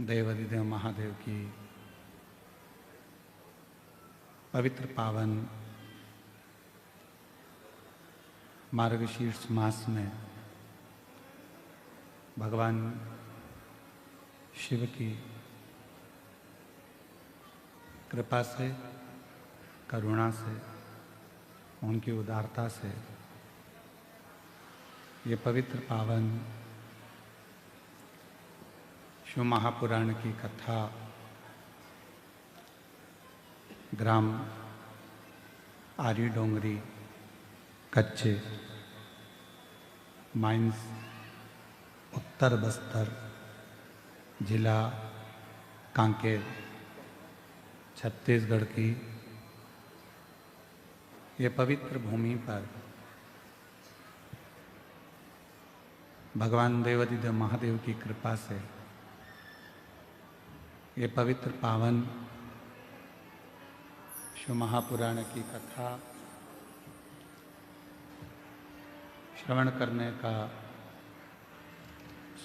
देवाधिदेव महादेव की पवित्र पावन मार्गशीर्ष मास में भगवान शिव की कृपा से, करुणा से, उनकी उदारता से ये पवित्र पावन शिव महापुराण की कथा ग्राम आरी डोंगरी कच्चे माइंस उत्तर बस्तर जिला कांकेर छत्तीसगढ़ की ये पवित्र भूमि पर भगवान देवाधिदेव महादेव की कृपा से ये पवित्र पावन शिव महापुराण की कथा श्रवण करने का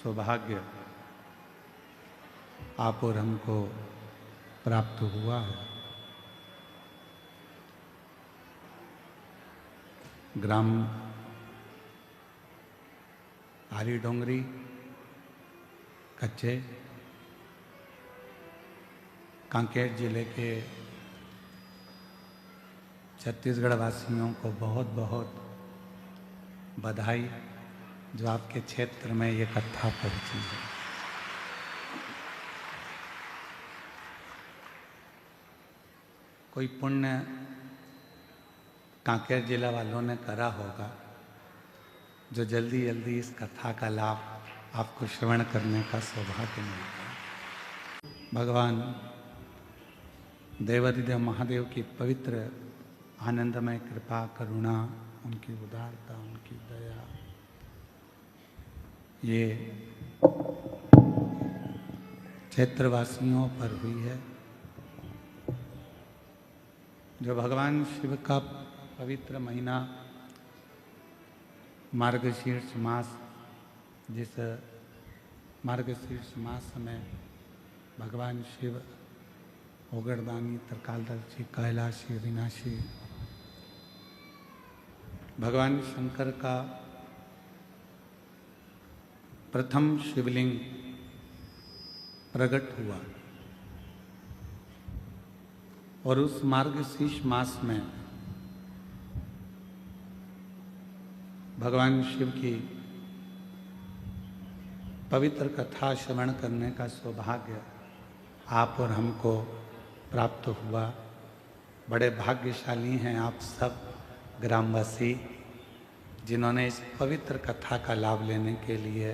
सौभाग्य आप और हमको प्राप्त हुआ है। ग्राम आरी डोंगरी कच्चे कांकेर जिले के छत्तीसगढ़ वासियों को बहुत बहुत बधाई जो आपके क्षेत्र में ये कथा पहुंची है। कोई पुण्य कांकेर जिला वालों ने करा होगा जो जल्दी जल्दी इस कथा का लाभ आपको श्रवण करने का सौभाग्य मिलता है। भगवान देवाधिदेव महादेव की पवित्र आनंदमय कृपा, करुणा, उनकी उदारता, उनकी दया ये क्षेत्रवासियों पर हुई है। जो भगवान शिव का पवित्र महीना मार्गशीर्ष मास, जिस मार्गशीर्ष मास में भगवान शिव ओगरदानी, त्रिकालदर्शी, कैलाशी, अविनाशी भगवान शंकर का प्रथम शिवलिंग प्रकट हुआ और उस मार्गशीर्ष मास में भगवान शिव की पवित्र कथा श्रवण करने का सौभाग्य आप और हमको प्राप्त हुआ। बड़े भाग्यशाली हैं आप सब ग्रामवासी जिन्होंने इस पवित्र कथा का लाभ लेने के लिए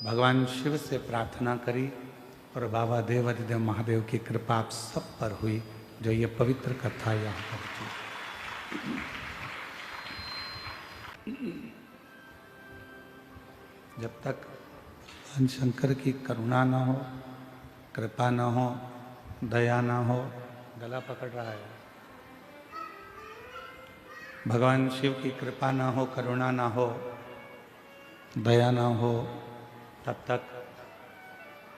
भगवान शिव से प्रार्थना करी और बाबा देवाधिदेव महादेव की कृपा आप सब पर हुई जो ये पवित्र कथा यहाँ पहुँची। जब तक भगवान शंकर की करुणा न हो, कृपा न हो, दया न हो, गला पकड़ रहा है, भगवान शिव की कृपा न हो, करुणा न हो, दया न हो, तब तक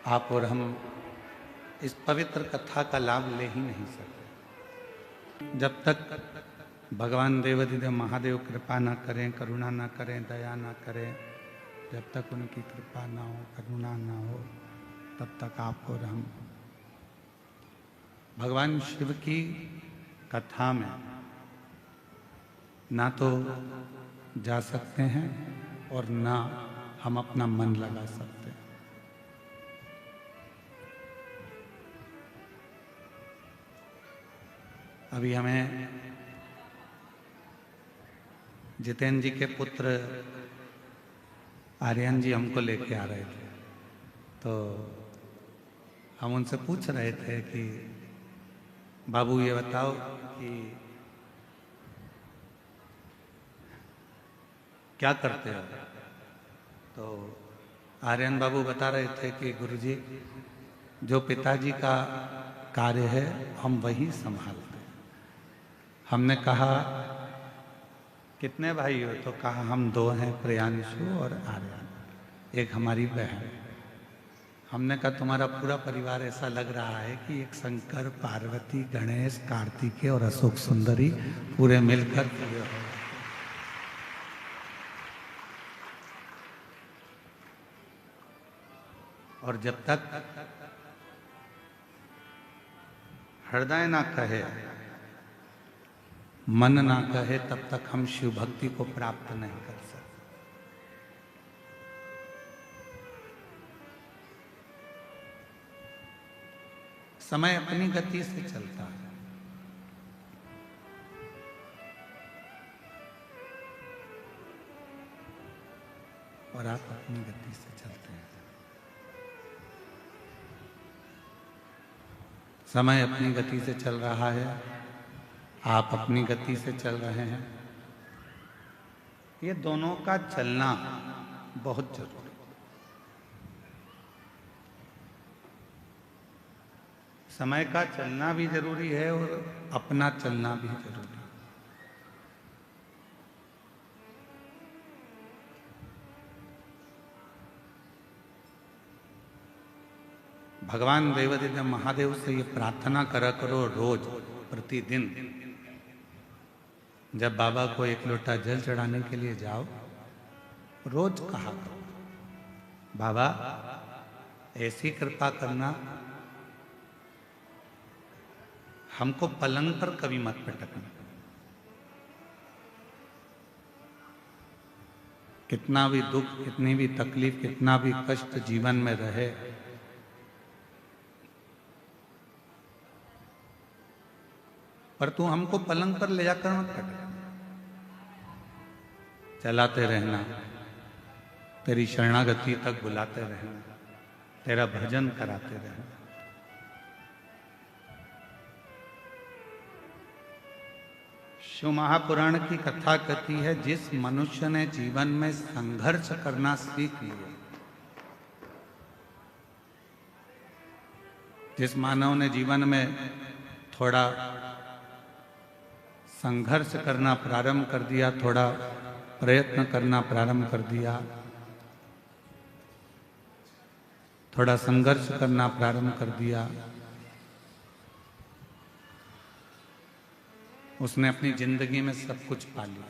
आप और हम इस पवित्र कथा का लाभ ले ही नहीं सकते। जब तक भगवान देवाधिदेव महादेव कृपा न करें, करुणा न करें, दया न करें, जब तक उनकी कृपा ना हो, करुणा ना हो, तब तक आप और हम भगवान शिव की कथा में ना तो जा सकते हैं और ना हम अपना मन लगा सकते हैं। अभी हमें जितेंद्र जी के पुत्र आर्यन जी हमको लेके आ रहे थे, तो हम उनसे पूछ रहे थे कि बाबू ये बताओ कि क्या करते हो। तो आर्यन बाबू बता रहे थे कि गुरुजी जो पिताजी का कार्य है हम वही संभालते हैं। हमने कहा कितने भाई हो, तो कहा हम दो हैं, प्रियांशु और आर्यन, एक हमारी बहन। हमने कहा तुम्हारा पूरा परिवार ऐसा लग रहा है कि एक शंकर, पार्वती, गणेश, कार्तिकेय और अशोक सुंदरी पूरे मिलकर पूरे हो। और जब तक हृदय ना कहे, मन ना कहे, तब तक हम शिव भक्ति को प्राप्त नहीं कर सकते। समय अपनी गति से चलता है और आप अपनी गति से चलते हैं। समय अपनी गति से चल रहा है, आप अपनी गति से चल रहे हैं। ये दोनों का चलना बहुत जरूरी है। समय का चलना भी जरूरी है और अपना चलना भी जरूरी है। भगवान देवादिदेव महादेव से ये प्रार्थना करा करो रोज, प्रतिदिन। जब बाबा को एक लोटा जल चढ़ाने के लिए जाओ, रोज कहा करो, बाबा ऐसी कृपा करना, हमको पलंग पर कभी मत पटकना। कितना भी दुख, कितनी भी तकलीफ, कितना भी कष्ट जीवन में रहे, पर तू हमको पलंग पर ले जाकर मत पटक। चलाते रहना, तेरी शरणागति तक बुलाते रहना, तेरा भजन कराते रहना। शिव महापुराण की कथा कहती है, जिस मनुष्य ने जीवन में संघर्ष करना सीख लिया, जिस मानव ने जीवन में थोड़ा संघर्ष करना प्रारंभ कर दिया, थोड़ा प्रयत्न करना प्रारंभ कर दिया, थोड़ा संघर्ष करना प्रारंभ कर दिया, उसने अपनी जिंदगी में सब कुछ पा लिया।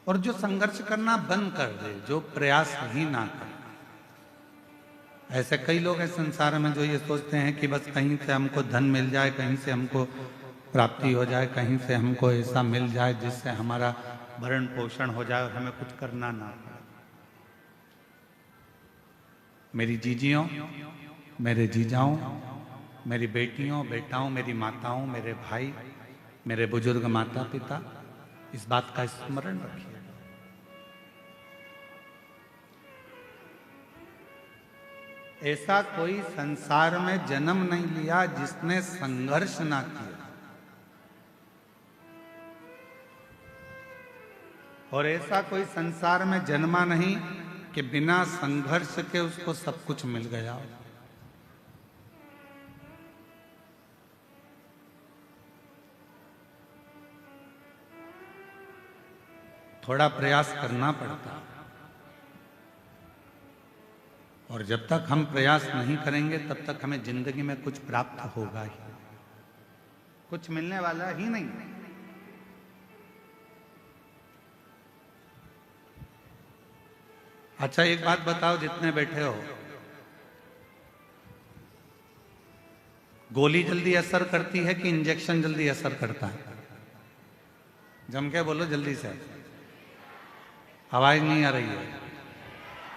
और जो संघर्ष करना बंद कर दे, जो प्रयास ही ना करे, ऐसे कई लोग हैं संसार में जो ये सोचते हैं कि बस कहीं से हमको धन मिल जाए, कहीं से हमको प्राप्ति हो जाए, कहीं से हमको ऐसा मिल जाए जिससे हमारा भरण पोषण हो जाए और हमें कुछ करना ना पड़े। मेरी जीजियों, मेरे जीजाओं, मेरी बेटियों, बेटाओं, मेरी माताओं, मेरे भाई, मेरे बुजुर्ग माता पिता, इस बात का स्मरण रखिए। ऐसा कोई संसार में जन्म नहीं लिया जिसने संघर्ष ना किया, और ऐसा कोई संसार में जन्मा नहीं कि बिना संघर्ष के उसको सब कुछ मिल गया हो। थोड़ा प्रयास करना पड़ता है, और जब तक हम प्रयास नहीं करेंगे तब तक हमें जिंदगी में कुछ प्राप्त होगा ही, कुछ मिलने वाला ही नहीं। अच्छा एक बात बताओ, जितने बैठे हो, गोली जल्दी असर करती है कि इंजेक्शन जल्दी असर करता है? जम के बोलो जल्दी से, आवाज नहीं आ रही है।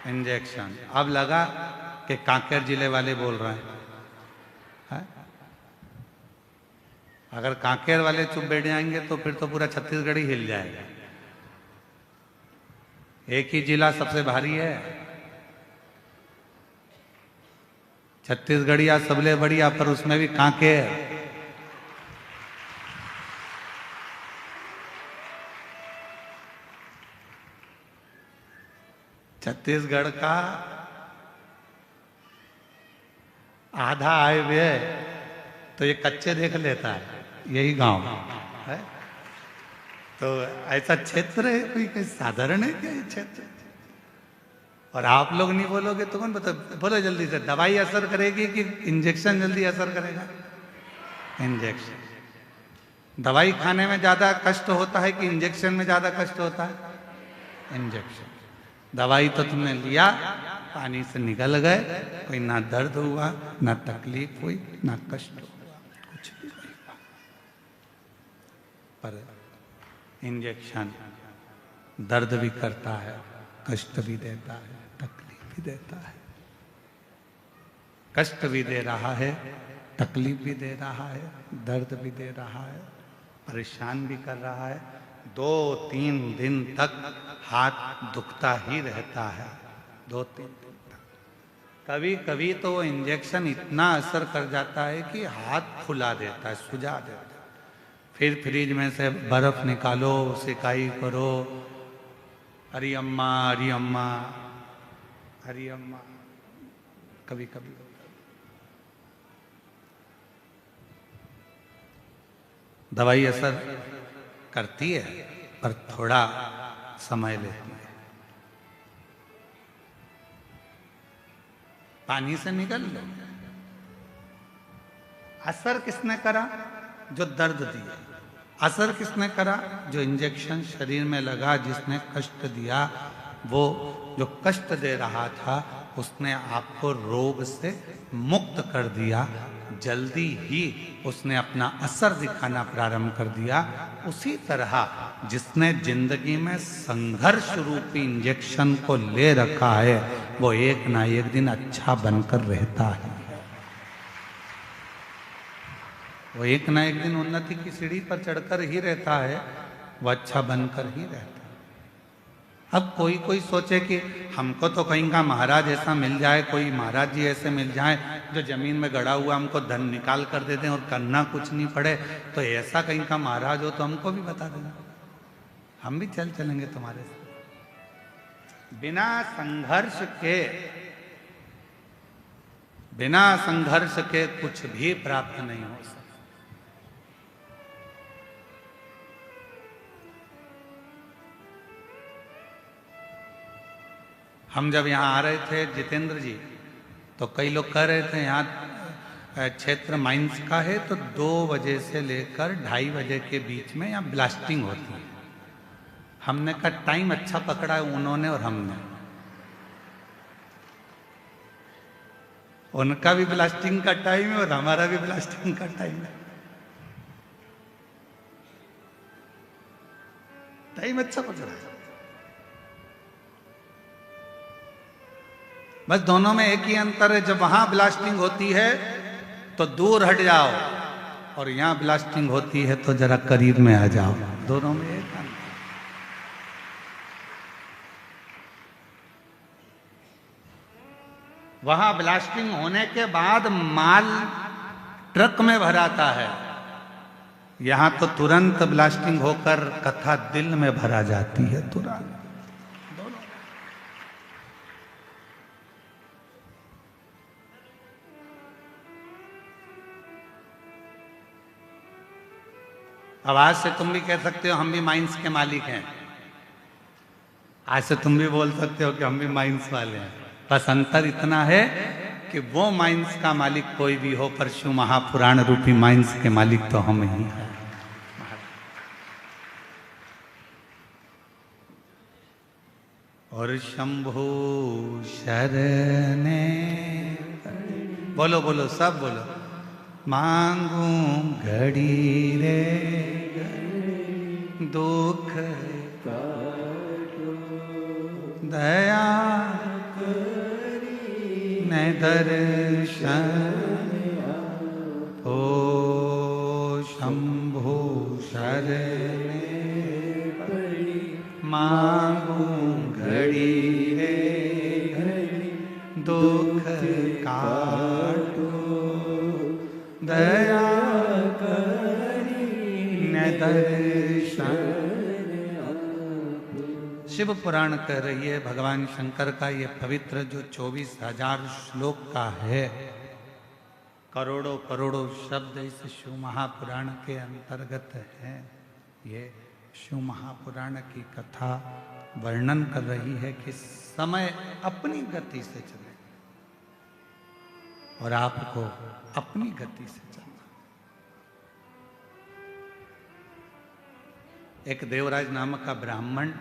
इंजेक्शन। अब लगा कि कांकेर जिले वाले बोल रहे हैं। अगर कांकेर वाले चुप बैठ जाएंगे तो फिर तो पूरा छत्तीसगढ़ ही हिल जाएगा। एक ही जिला सबसे भारी है, छत्तीसगढ़िया सबले बढ़िया, पर उसमें भी कांकेर। छत्तीसगढ़ का आधा आय व्यय तो ये कच्चे देख लेता है, यही गांव है। तो ऐसा क्षेत्र है कोई साधारण है क्या ये क्षेत्र? और आप लोग नहीं बोलोगे तो कौन बता। बोलो जल्दी से, दवाई असर करेगी कि इंजेक्शन जल्दी असर करेगा? इंजेक्शन। दवाई खाने में ज्यादा कष्ट होता है कि इंजेक्शन में ज्यादा कष्ट होता है? इंजेक्शन। दवाई तो तुमने लिया, पानी से निकल गए, कोई ना दर्द हुआ, ना तकलीफ हुई, ना कष्ट हुआ, कुछ भी नहीं हुआ। पर इंजेक्शन दर्द भी करता है, कष्ट भी देता है, तकलीफ भी देता है। कष्ट भी दे रहा है, तकलीफ भी दे रहा है, दर्द भी दे रहा है, परेशान भी कर रहा है। 2-3 दिन तक हाथ दुखता ही रहता है, 2-3 दिन तक। कभी कभी तो वो इंजेक्शन इतना असर कर जाता है कि हाथ फुला देता है, सुझा देता है। फिर फ्रिज में से बर्फ निकालो, सिकाई करो, हरी अम्मा हरी अम्मा हरी अम्मा। कभी कभी दवाई असर करती है, पर थोड़ा समय लेती है। पानी से निकल लो। असर किसने करा? जो दर्द दिया। असर किसने करा? जो इंजेक्शन शरीर में लगा, जिसने कष्ट दिया। वो जो कष्ट दे रहा था उसने आपको रोग से मुक्त कर दिया। जल्दी ही उसने अपना असर दिखाना प्रारंभ कर दिया। उसी तरह जिसने जिंदगी में संघर्ष रूपी इंजेक्शन को ले रखा है, वो एक ना एक दिन अच्छा बनकर रहता है। वो एक ना एक दिन उन्नति की सीढ़ी पर चढ़कर ही रहता है, वो अच्छा बनकर ही रहता है। अब कोई कोई सोचे कि हमको तो कहीं का महाराज ऐसा मिल जाए, कोई महाराज जी ऐसे मिल जाए जो जमीन में गड़ा हुआ हमको धन निकाल कर दे दें और करना कुछ नहीं पड़े, तो ऐसा कहीं का महाराज हो तो हमको भी बता देना, हम भी चलेंगे तुम्हारे साथ। बिना संघर्ष के कुछ भी प्राप्त नहीं हो सकता। हम जब यहाँ आ रहे थे जितेंद्र जी, तो कई लोग कह रहे थे यहाँ क्षेत्र माइंस का है, तो 2 बजे से लेकर 2:30 बजे के बीच में यहाँ ब्लास्टिंग होती है। हमने कहा टाइम अच्छा पकड़ा है उन्होंने और हमने। उनका भी ब्लास्टिंग का टाइम है और हमारा भी ब्लास्टिंग का टाइम है। टाइम अच्छा पकड़ा है। बस दोनों में एक ही अंतर है, जब वहां ब्लास्टिंग होती है तो दूर हट जाओ, और यहां ब्लास्टिंग होती है तो जरा करीब में आ जाओ। दोनों में एक अंतर। वहां ब्लास्टिंग होने के बाद माल ट्रक में भराता है, यहां तो तुरंत ब्लास्टिंग होकर कथा दिल में भरा जाती है तुरंत। अब आज से तुम भी कह सकते हो हम भी माइंस के मालिक हैं। आज से तुम भी बोल सकते हो कि हम भी माइंस वाले हैं। बस अंतर इतना है कि वो माइंस का मालिक कोई भी हो, पर शिव महापुराण रूपी माइंस के मालिक तो हम ही हैं। और शंभु शरणे, बोलो बोलो सब बोलो। मांगू घड़ी रे दुख दया न दर्शन ओ शंभु शरणे मांगू घड़ी रे दुख काटो दया करी न दर्शन। शिव पुराण कह रही है भगवान शंकर का ये पवित्र जो 24,000 श्लोक का है, करोड़ों करोड़ों शब्द इस शिव महापुराण के अंतर्गत हैं। ये शिव महापुराण की कथा वर्णन कर रही है कि समय अपनी गति से चले और आपको अपनी गति से चलना। एक देवराज नामक का ब्राह्मण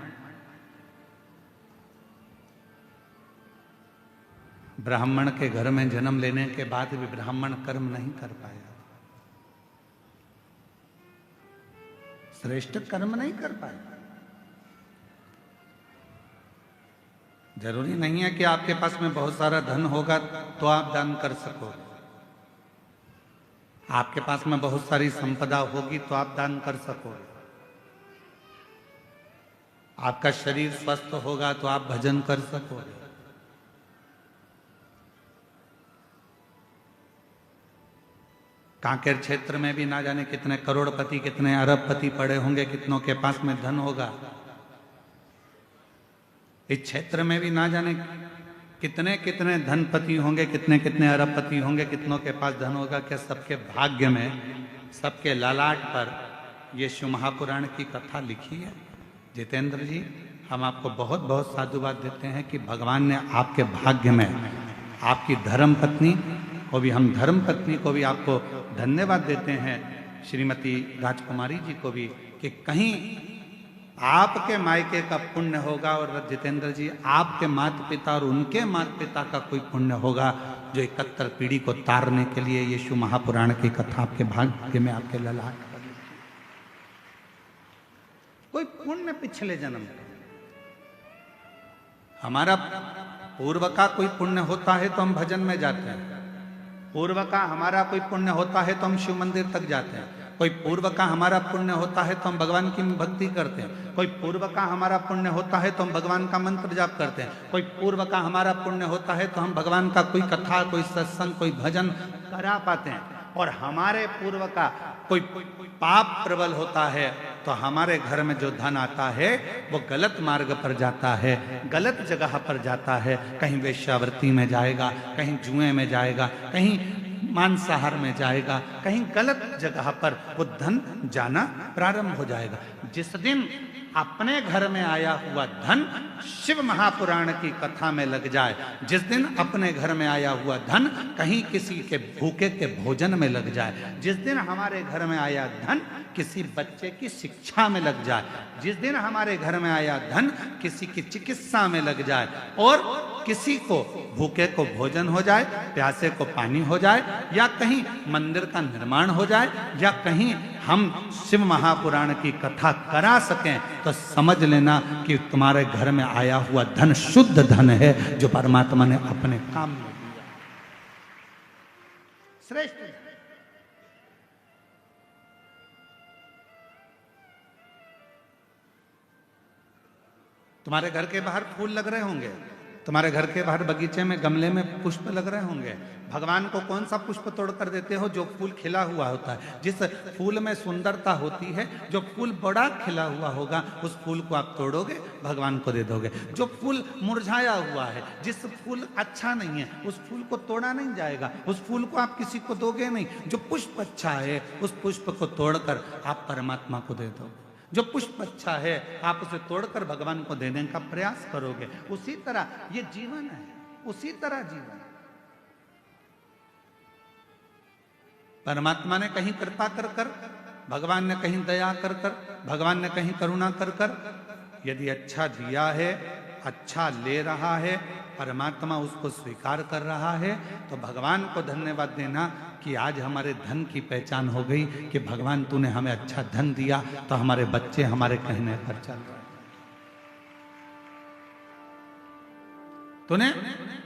ब्राह्मण के घर में जन्म लेने के बाद भी ब्राह्मण कर्म नहीं कर पाया, श्रेष्ठ कर्म नहीं कर पाया। जरूरी नहीं है कि आपके पास में बहुत सारा धन होगा तो आप दान कर सकोगे, आपके पास में बहुत सारी संपदा होगी तो आप दान कर सकोगे, आपका शरीर स्वस्थ होगा तो आप भजन कर सकोगे। कांकेर क्षेत्र में भी ना जाने कितने करोड़पति कितने अरबपति पड़े होंगे, कितनों के पास में धन होगा। इस क्षेत्र में भी ना जाने कितने कितने धनपति होंगे, कितने कितने अरबपति होंगे, कितनों के पास धन होगा। क्या सबके भाग्य में, सबके ललाट पर ये शिव महापुराण की कथा लिखी है? जितेंद्र जी, हम आपको बहुत बहुत साधुवाद देते हैं कि भगवान ने आपके भाग्य में आपकी धर्म पत्नी को भी, हम धर्म पत्नी को भी आपको धन्यवाद देते हैं, श्रीमती राजकुमारी जी को भी, कि कहीं आपके मायके का पुण्य होगा और जितेंद्र जी आपके माता पिता और उनके माता पिता का कोई पुण्य होगा जो 71 पीढ़ी को तारने के लिए ये शिव महापुराण की कथा आपके भाग्य में, आपके ललाट पर कोई पुण्य पिछले जन्म का। हमारा पूर्व का कोई पुण्य होता है तो हम भजन में जाते हैं, पूर्व का हमारा कोई पुण्य होता है तो हम शिव मंदिर तक जाते हैं, कोई पूर्व का हमारा पुण्य होता है तो हम भगवान की भक्ति करते हैं, कोई पूर्व का हमारा पुण्य होता है तो हम भगवान का मंत्र जाप करते हैं, कोई पूर्व का हमारा पुण्य होता है तो हम भगवान का कोई कथा, कोई सत्संग, कोई भजन करा पाते हैं। और हमारे पूर्व का कोई पाप प्रबल होता है तो हमारे घर में जो धन आता है वो गलत मार्ग पर जाता है, गलत जगह पर जाता है, कहीं वेश्यावृत्ति में जाएगा, कहीं जुए में जाएगा, कहीं मांसाहार में जाएगा, कहीं गलत जगह पर वो धन जाना प्रारंभ हो जाएगा। जिस दिन अपने घर में आया हुआ धन शिव महापुराण की कथा में लग जाए, जिस दिन अपने घर में आया हुआ धन कहीं किसी के भूखे के भोजन में लग जाए, जिस दिन हमारे घर में आया धन किसी बच्चे की शिक्षा में लग जाए, जिस दिन हमारे घर में आया धन किसी की चिकित्सा में लग जाए और किसी को भूखे को भोजन हो जाए, प्यासे को पानी हो जाए, या कहीं मंदिर का निर्माण हो जाए, या कहीं हम शिव महापुराण की कथा करा सकें, तो समझ लेना कि तुम्हारे घर में आया हुआ धन शुद्ध धन है जो परमात्मा ने अपने काम में दिया, श्रेष्ठ। तुम्हारे घर के बाहर फूल लग रहे होंगे, तुम्हारे घर के बाहर बगीचे में गमले में पुष्प लग रहे होंगे। भगवान को कौन सा पुष्प तोड़ कर देते हो? जो फूल खिला हुआ होता है। जिस फूल में सुंदरता होती है, जो फूल बड़ा खिला हुआ होगा, उस फूल को आप तोड़ोगे, भगवान को दे दोगे। जो फूल मुरझाया हुआ है, जिस फूल अच्छा नहीं है, उस फूल को तोड़ा नहीं जाएगा, उस फूल को आप किसी को दोगे नहीं। जो पुष्प अच्छा है, उस पुष्प को तोड़कर आप परमात्मा को दे दोगे। जो पुष्प अच्छा है, आप उसे तोड़कर भगवान को देने का प्रयास करोगे। उसी तरह ये जीवन है, उसी तरह जीवन। परमात्मा ने कहीं कृपा कर कर, भगवान ने कहीं दया कर कर, भगवान ने कहीं करुणा कर कर, यदि अच्छा दिया है, अच्छा ले रहा है, परमात्मा उसको स्वीकार कर रहा है, तो भगवान को धन्यवाद देना कि आज हमारे धन की पहचान हो गई कि भगवान तूने हमें अच्छा धन दिया तो हमारे बच्चे हमारे कहने पर चल रहे हैं। तूने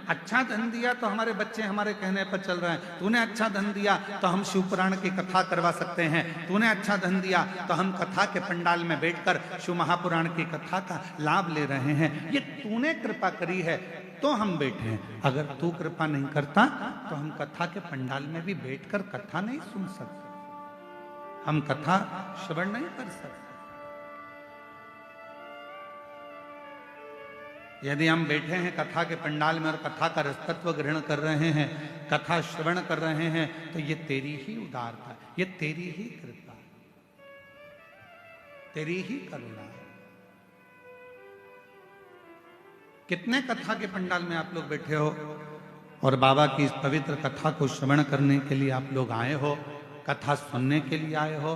अच्छा धन दिया तो हमारे बच्चे हमारे कहने पर चल रहे हैं। तूने अच्छा धन दिया तो हम शिव पुराण की कथा करवा सकते हैं। तूने अच्छा धन दिया तो हम कथा के पंडाल में बैठकर शिव महापुराण की कथा का लाभ ले रहे हैं। ये तूने कृपा करी है तो हम बैठे हैं। अगर तू कृपा नहीं करता तो हम कथा के पंडाल में भी बैठकर कथा नहीं सुन सकते, हम कथा श्रवण नहीं कर सकते। यदि हम बैठे हैं कथा के पंडाल में और कथा का रसतत्व ग्रहण कर रहे हैं, कथा श्रवण कर रहे हैं, तो ये तेरी ही उदारता, ये तेरी ही कृपा, तेरी ही करुणा। कितने कथा के पंडाल में आप लोग बैठे हो और बाबा की इस पवित्र कथा को श्रवण करने के लिए आप लोग आए हो, कथा सुनने के लिए आए हो।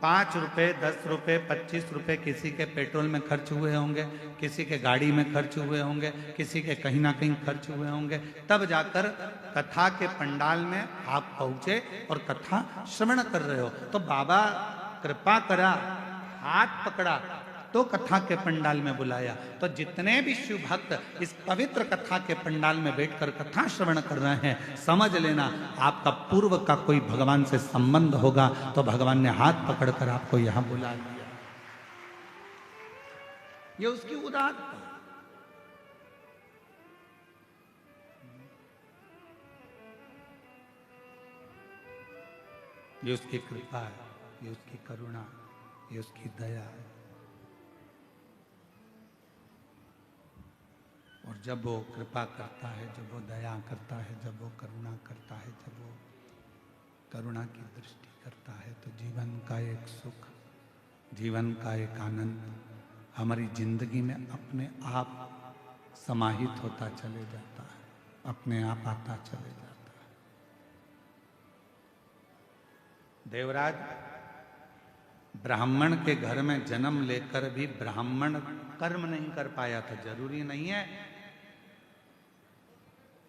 5 रुपए, 10 रुपए, 25 रुपए किसी के पेट्रोल में खर्च हुए होंगे, किसी के गाड़ी में खर्च हुए होंगे, किसी के कहीं ना कहीं खर्च हुए होंगे, तब जाकर कथा के पंडाल में आप पहुंचे और कथा श्रवण कर रहे हो। तो बाबा कृपा करा, हाथ पकड़ा तो कथा के पंडाल में बुलाया। तो जितने भी शिव भक्त इस पवित्र कथा के पंडाल में बैठकर कथा श्रवण कर रहे हैं, समझ लेना आपका पूर्व का कोई भगवान से संबंध होगा, तो भगवान ने हाथ पकड़कर आपको यहां बुला लिया। ये उसकी उदारता, ये उसकी कृपा है, ये उसकी करुणा, ये उसकी दया है। और जब वो कृपा करता है, जब वो दया करता है, जब वो करुणा करता है, जब वो करुणा की दृष्टि करता है, तो जीवन का एक सुख, जीवन का एक आनंद हमारी जिंदगी में अपने आप समाहित होता चले जाता है, अपने आप आता चले जाता है। देवराज ब्राह्मण के घर में जन्म लेकर भी ब्राह्मण कर्म नहीं कर पाया था। जरूरी नहीं है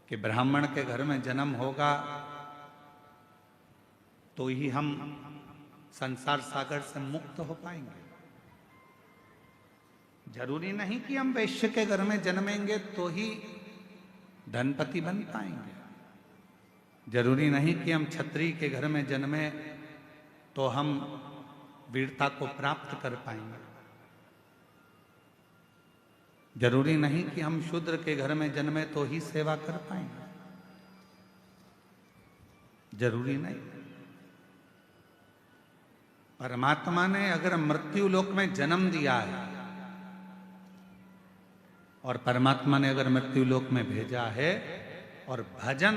कि ब्राह्मण के घर में जन्म होगा तो ही हम संसार सागर से मुक्त हो पाएंगे। जरूरी नहीं कि हम वैश्य के घर में जन्मेंगे तो ही धनपति बन पाएंगे। जरूरी नहीं कि हम क्षत्रिय के घर में जन्मे तो हम वीरता को प्राप्त कर पाएंगे। जरूरी नहीं कि हम शूद्र के घर में जन्मे तो ही सेवा कर पाएंगे। जरूरी नहीं। परमात्मा ने अगर मृत्यु लोक में जन्म दिया है और परमात्मा ने अगर मृत्यु लोक में भेजा है, और भजन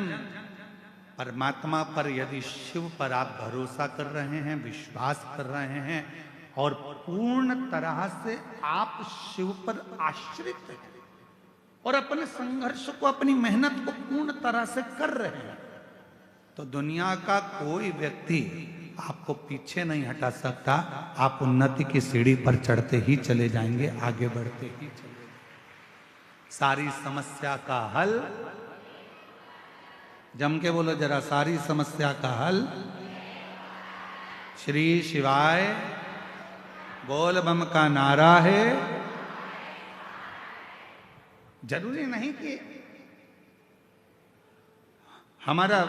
परमात्मा पर, यदि शिव पर आप भरोसा कर रहे हैं, विश्वास कर रहे हैं और पूर्ण तरह से आप शिव पर आश्रित हैं और अपने संघर्ष को, अपनी मेहनत को पूर्ण तरह से कर रहे हैं, तो दुनिया का कोई व्यक्ति आपको पीछे नहीं हटा सकता। आप उन्नति की सीढ़ी पर चढ़ते ही चले जाएंगे, आगे बढ़ते ही चले जाएंगे। सारी समस्या का हल, जम के बोलो जरा, सारी समस्या का हल श्री शिवाय बोल बम का नारा है। जरूरी नहीं कि हमारा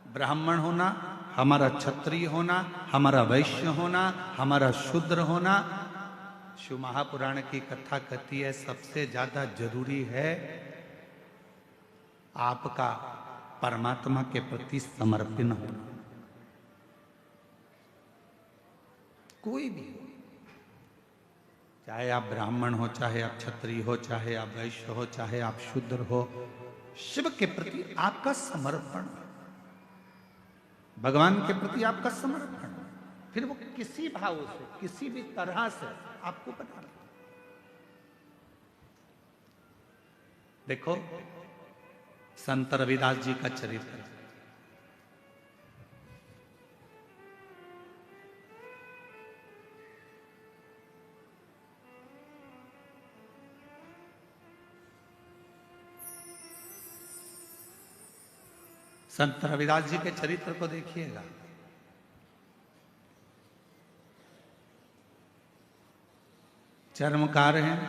ब्राह्मण होना, हमारा क्षत्रिय होना, हमारा वैश्य होना, हमारा शूद्र होना। शिव महापुराण की कथा कहती है सबसे ज्यादा जरूरी है आपका परमात्मा के प्रति समर्पण होना। कोई भी हो, चाहे आप ब्राह्मण हो, चाहे आप क्षत्रिय हो, चाहे आप वैश्य हो, चाहे आप शूद्र हो, शिव के प्रति आपका समर्पण, भगवान के प्रति आपका समर्पण, फिर वो किसी भाव से, किसी भी तरह से आपको बना ले। देखो संत रविदास जी का चरित्र, संत रविदास जी के चरित्र को देखिएगा। चर्मकार हैं,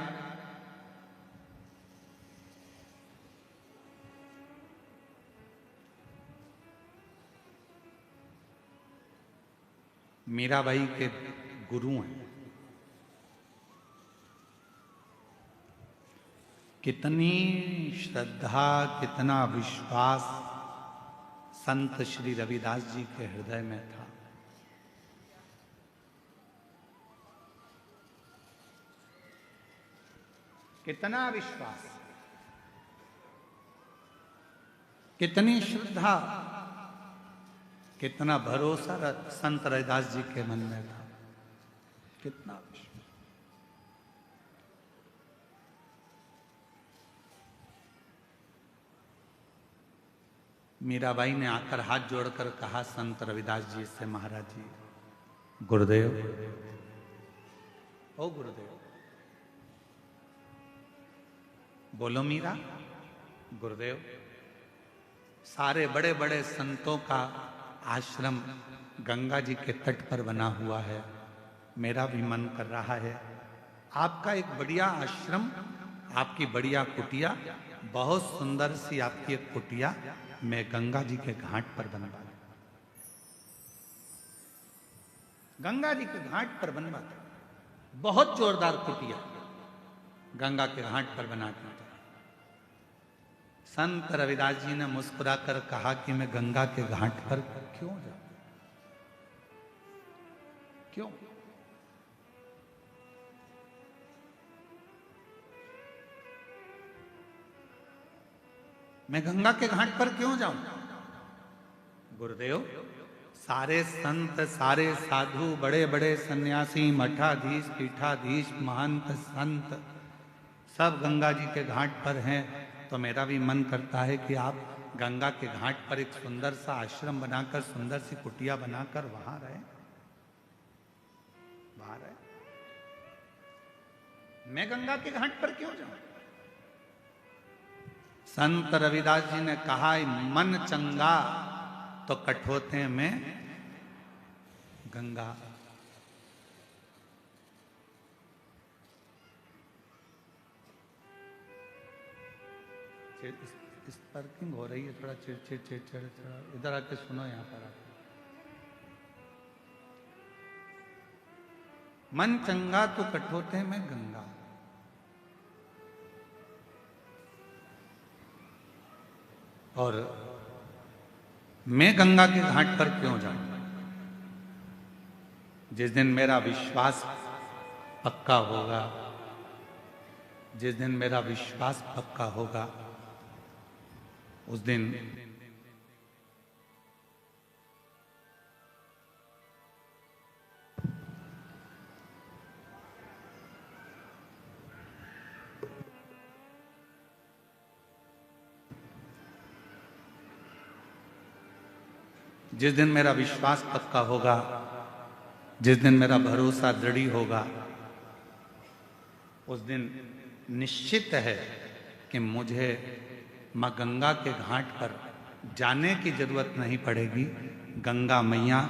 मीराबाई के गुरु हैं। कितनी श्रद्धा, कितना विश्वास संत श्री रविदास जी के हृदय में था। कितना विश्वास, कितनी श्रद्धा, कितना भरोसा संत रविदास जी के मन में था। कितना विश्वास। मीराबाई ने आकर हाथ जोड़कर कहा संत रविदास जी से, महाराज जी, गुरुदेव, ओ गुरुदेव, बोलो मीरा। गुरुदेव, सारे बड़े बड़े संतों का आश्रम गंगा जी के तट पर बना हुआ है, मेरा भी मन कर रहा है आपका एक बढ़िया आश्रम, आपकी बढ़िया कुटिया, बहुत सुंदर सी आपकी एक कुटिया मैं गंगा जी के घाट पर बनवा दूं। गंगा जी के घाट पर बनवा दूं, बहुत जोरदार कुटिया गंगा के घाट पर बना दूं। संत रविदास जी ने मुस्कुराकर कहा कि मैं गंगा के घाट पर क्यों जाऊं? क्यों? मैं गंगा के घाट पर क्यों जाऊं? गुरुदेव, सारे संत, सारे साधु, बड़े बड़े सन्यासी, मठाधीश, पीठाधीश, महंत, संत सब गंगा जी के घाट पर हैं, तो मेरा भी मन करता है कि आप गंगा के घाट पर एक सुंदर सा आश्रम बनाकर, सुंदर सी कुटिया बनाकर वहां रहे, वहां रहे। मैं गंगा के घाट पर क्यों जाऊं? संत रविदास जी ने कहा, मन चंगा तो कठोते में गंगा। इस पार्किंग हो रही है, थोड़ा चिड़चिड़ चिड़चिड़, थोड़ा इधर आके सुनो, यहां पर आके। मन चंगा तो कठोते में गंगा। और मैं गंगा के घाट पर क्यों जाऊं? जिस दिन मेरा विश्वास पक्का होगा, जिस दिन मेरा विश्वास पक्का होगा, उस दिन जिस दिन मेरा विश्वास पक्का होगा, जिस दिन मेरा भरोसा दृढ़ होगा, उस दिन निश्चित है कि मुझे मां गंगा के घाट पर जाने की जरूरत नहीं पड़ेगी। गंगा मैया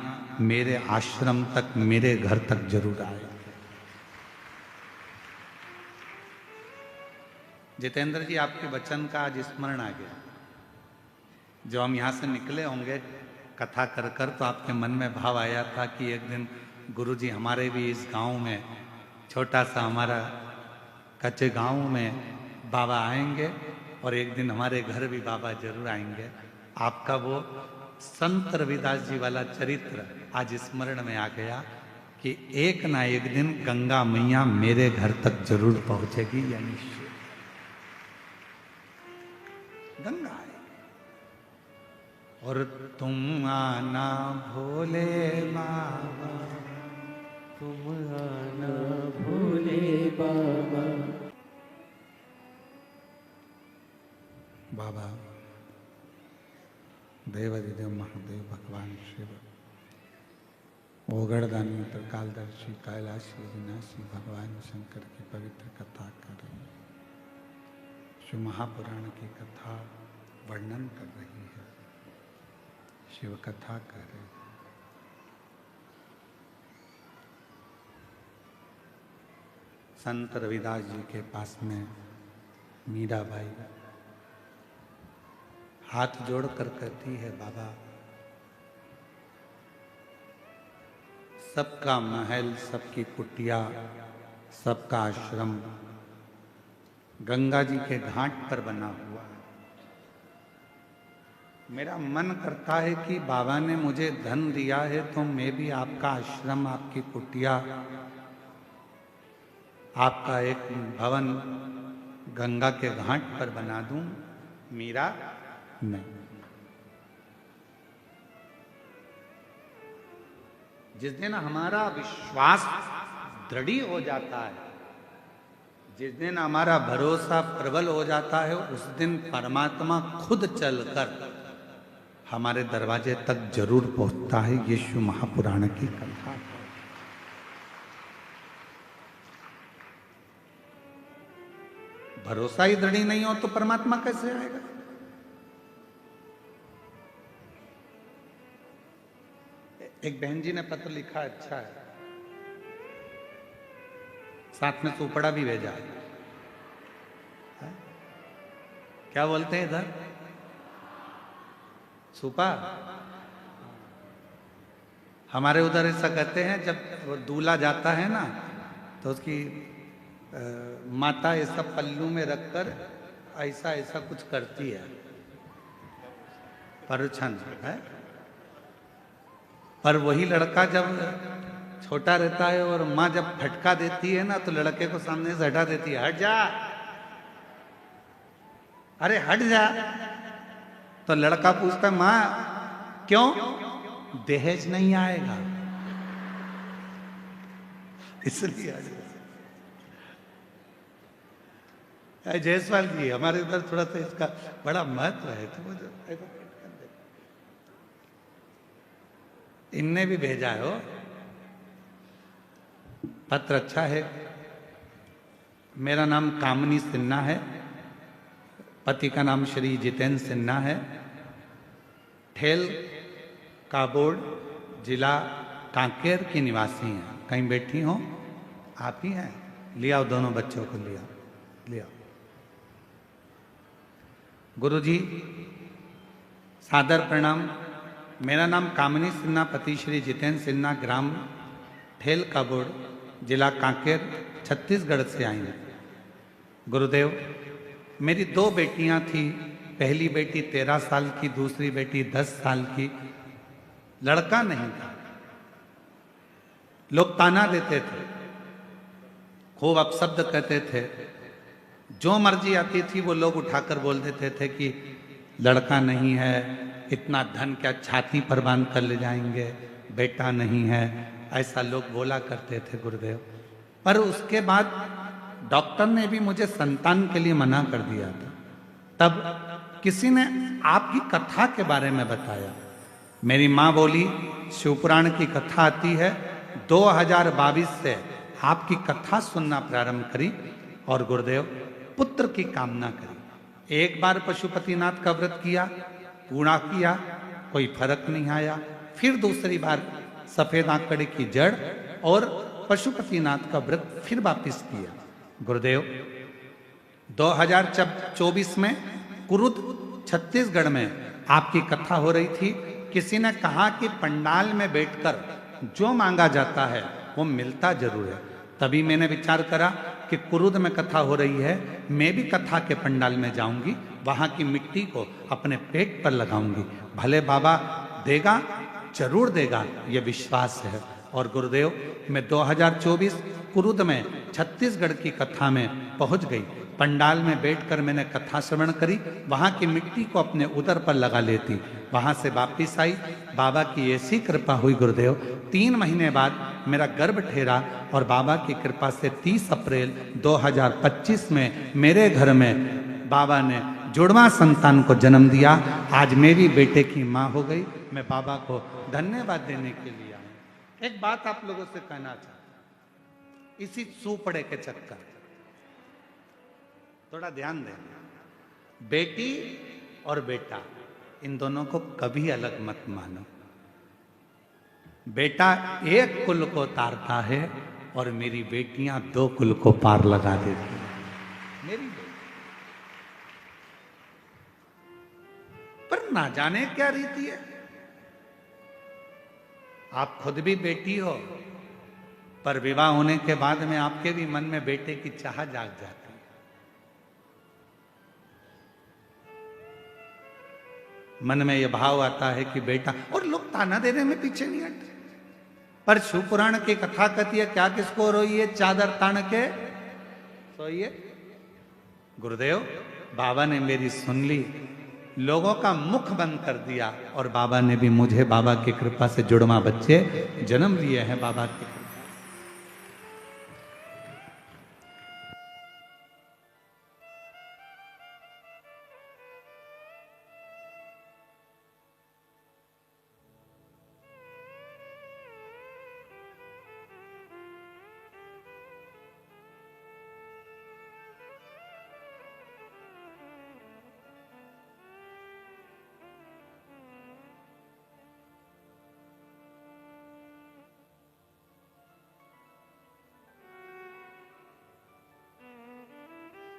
मेरे आश्रम तक, मेरे घर तक जरूर आए। जितेंद्र जी, आपके वचन का आज स्मरण आ गया। जो हम यहां से निकले होंगे कथा कर कर, तो आपके मन में भाव आया था कि एक दिन गुरुजी हमारे भी इस गांव में, छोटा सा हमारा कच्चे गांव में बाबा आएंगे, और एक दिन हमारे घर भी बाबा जरूर आएंगे। आपका वो संत रविदास जी वाला चरित्र आज स्मरण में आ गया कि एक ना एक दिन गंगा मैया मेरे घर तक जरूर पहुंचेगी, या निश्चय गंगा है। और तुम आना भोले बाबा, तुम आना भोले बाबा। बाबा देवाधिदेव महादेव भगवान शिव, ओगड़दानी त्रिकालदर्शी कैलाशी विनाशी भगवान शंकर की पवित्र कथा कर रही है। शिव महापुराण की कथा वर्णन कर रही है, शिव कथा कर रही है। संत रविदास जी के पास में मीराबाई हाथ जोड़कर कहती है, बाबा, सबका महल, सबकी कुटिया, सबका आश्रम गंगा जी के घाट पर बना हुआ है। मेरा मन करता है कि बाबा ने मुझे धन दिया है, तो मैं भी आपका आश्रम, आपकी कुटिया, आपका एक भवन गंगा के घाट पर बना दूं। मीरा, नहीं। जिस दिन हमारा विश्वास दृढ़ हो जाता है, जिस दिन हमारा भरोसा प्रबल हो जाता है, उस दिन परमात्मा खुद चलकर हमारे दरवाजे तक जरूर पहुंचता है ये शिव महापुराण की कथा। भरोसा ही दृढ़ नहीं हो तो परमात्मा कैसे आएगा? एक बहन जी ने पत्र लिखा, अच्छा है, साथ में सुपड़ा भी भेजा है। क्या बोलते हैं इधर? सुपा? हमारे उधर ऐसा कहते हैं, जब वो दूल्हा जाता है ना तो उसकी माता ऐसा पल्लू में रखकर ऐसा ऐसा कुछ करती है, परुछन है। पर वही लड़का जब छोटा रहता है और माँ जब फटका देती है ना तो लड़के को सामने से हटा देती है, हट जा, अरे हट जा। तो लड़का पूछता है, माँ क्यों? दहेज नहीं आएगा इसलिए। जायसवाल जी, हमारे उधर थोड़ा सा इसका बड़ा महत्व है, तो मुझे इनने भी भेजा है वो पत्र, अच्छा है। मेरा नाम कामनी सिन्हा है, पति का नाम श्री जितेंद्र सिन्हा है, ठेल काबोर्ड जिला कांकेर की निवासी हैं। कहीं बैठी हो? आप ही हैं? लिया दोनों बच्चों को, लिया। गुरुजी सादर प्रणाम। मेरा नाम कामनी सिन्हा, पति श्री जितेंद्र सिन्हा, ग्राम ठेल काबोर्ड जिला कांकेर छत्तीसगढ़ से आई हैं। गुरुदेव, मेरी 2 बेटियां थी। पहली बेटी 13 साल की, दूसरी बेटी 10 साल की। लड़का नहीं था। लोग ताना देते थे, खूब अपशब्द कहते थे, जो मर्जी आती थी वो लोग उठाकर बोल देते थे कि लड़का नहीं है, इतना धन क्या छाती पर बांध कर ले जाएंगे, बेटा नहीं है, ऐसा लोग बोला करते थे गुरुदेव। पर उसके बाद डॉक्टर ने भी मुझे संतान के लिए मना कर दिया था। तब किसी ने आपकी कथा के बारे में बताया। मेरी माँ बोली, शिवपुराण की कथा आती है, 2022 से आपकी कथा सुनना प्रारंभ करी और गुरुदेव पुत्र की कामना करी। एक बार पशुपतिनाथ का व्रत किया, पूरा किया, कोई फर्क नहीं आया। फिर दूसरी बार सफेद आंकड़े की जड़ और पशुपतिनाथ का व्रत फिर वापिस किया। गुरुदेव 2024 में कुरुद छत्तीसगढ़ में आपकी कथा हो रही थी। किसी ने कहा कि पंडाल में बैठकर जो मांगा जाता है वो मिलता जरूर है। तभी मैंने विचार करा कि कुरुद में कथा हो रही है, मैं भी कथा के पंडाल में जाऊंगी, वहां की मिट्टी को अपने पेट पर लगाऊंगी, भले बाबा देगा, जरूर देगा, ये विश्वास है। और गुरुदेव मैं 2024 कुरुद में छत्तीसगढ़ की कथा में पहुंच गई। पंडाल में बैठकर मैंने कथा श्रवण करी, वहां की मिट्टी को अपने उदर पर लगा लेती, वहां से वापिस आई। बाबा की ऐसी कृपा हुई गुरुदेव, 3 महीने बाद मेरा गर्भ ठहरा और बाबा की कृपा से 30 अप्रैल 2025 में मेरे घर में बाबा ने जुड़वा संतान को जन्म दिया। आज मेरी बेटे की माँ हो गई। मैं बाबा को धन्यवाद देने के लिए आया। एक बात आप लोगों से कहना चाहता हूं, इसी सुपड़े के चक्कर, थोड़ा ध्यान दें। बेटी और बेटा, इन दोनों को कभी अलग मत मानो। बेटा एक कुल को तारता है और मेरी बेटियां 2 कुल को पार लगा देती हैं। मेरी पर ना जाने क्या रीति है। आप खुद भी बेटी हो, पर विवाह होने के बाद में आपके भी मन में बेटे की चाह जाग जाती है। मन में यह भाव आता है कि बेटा, और लोग ताना देने में पीछे नहीं हटते। पर शिवपुराण की कथा कहती है, क्या किसको रोइए, चादर तान के सोइए। गुरुदेव बाबा ने मेरी सुन ली, लोगों का मुख बंद कर दिया, और बाबा ने भी मुझे बाबा की कृपा से जुड़वा बच्चे जन्म लिए हैं। बाबा की कृपा।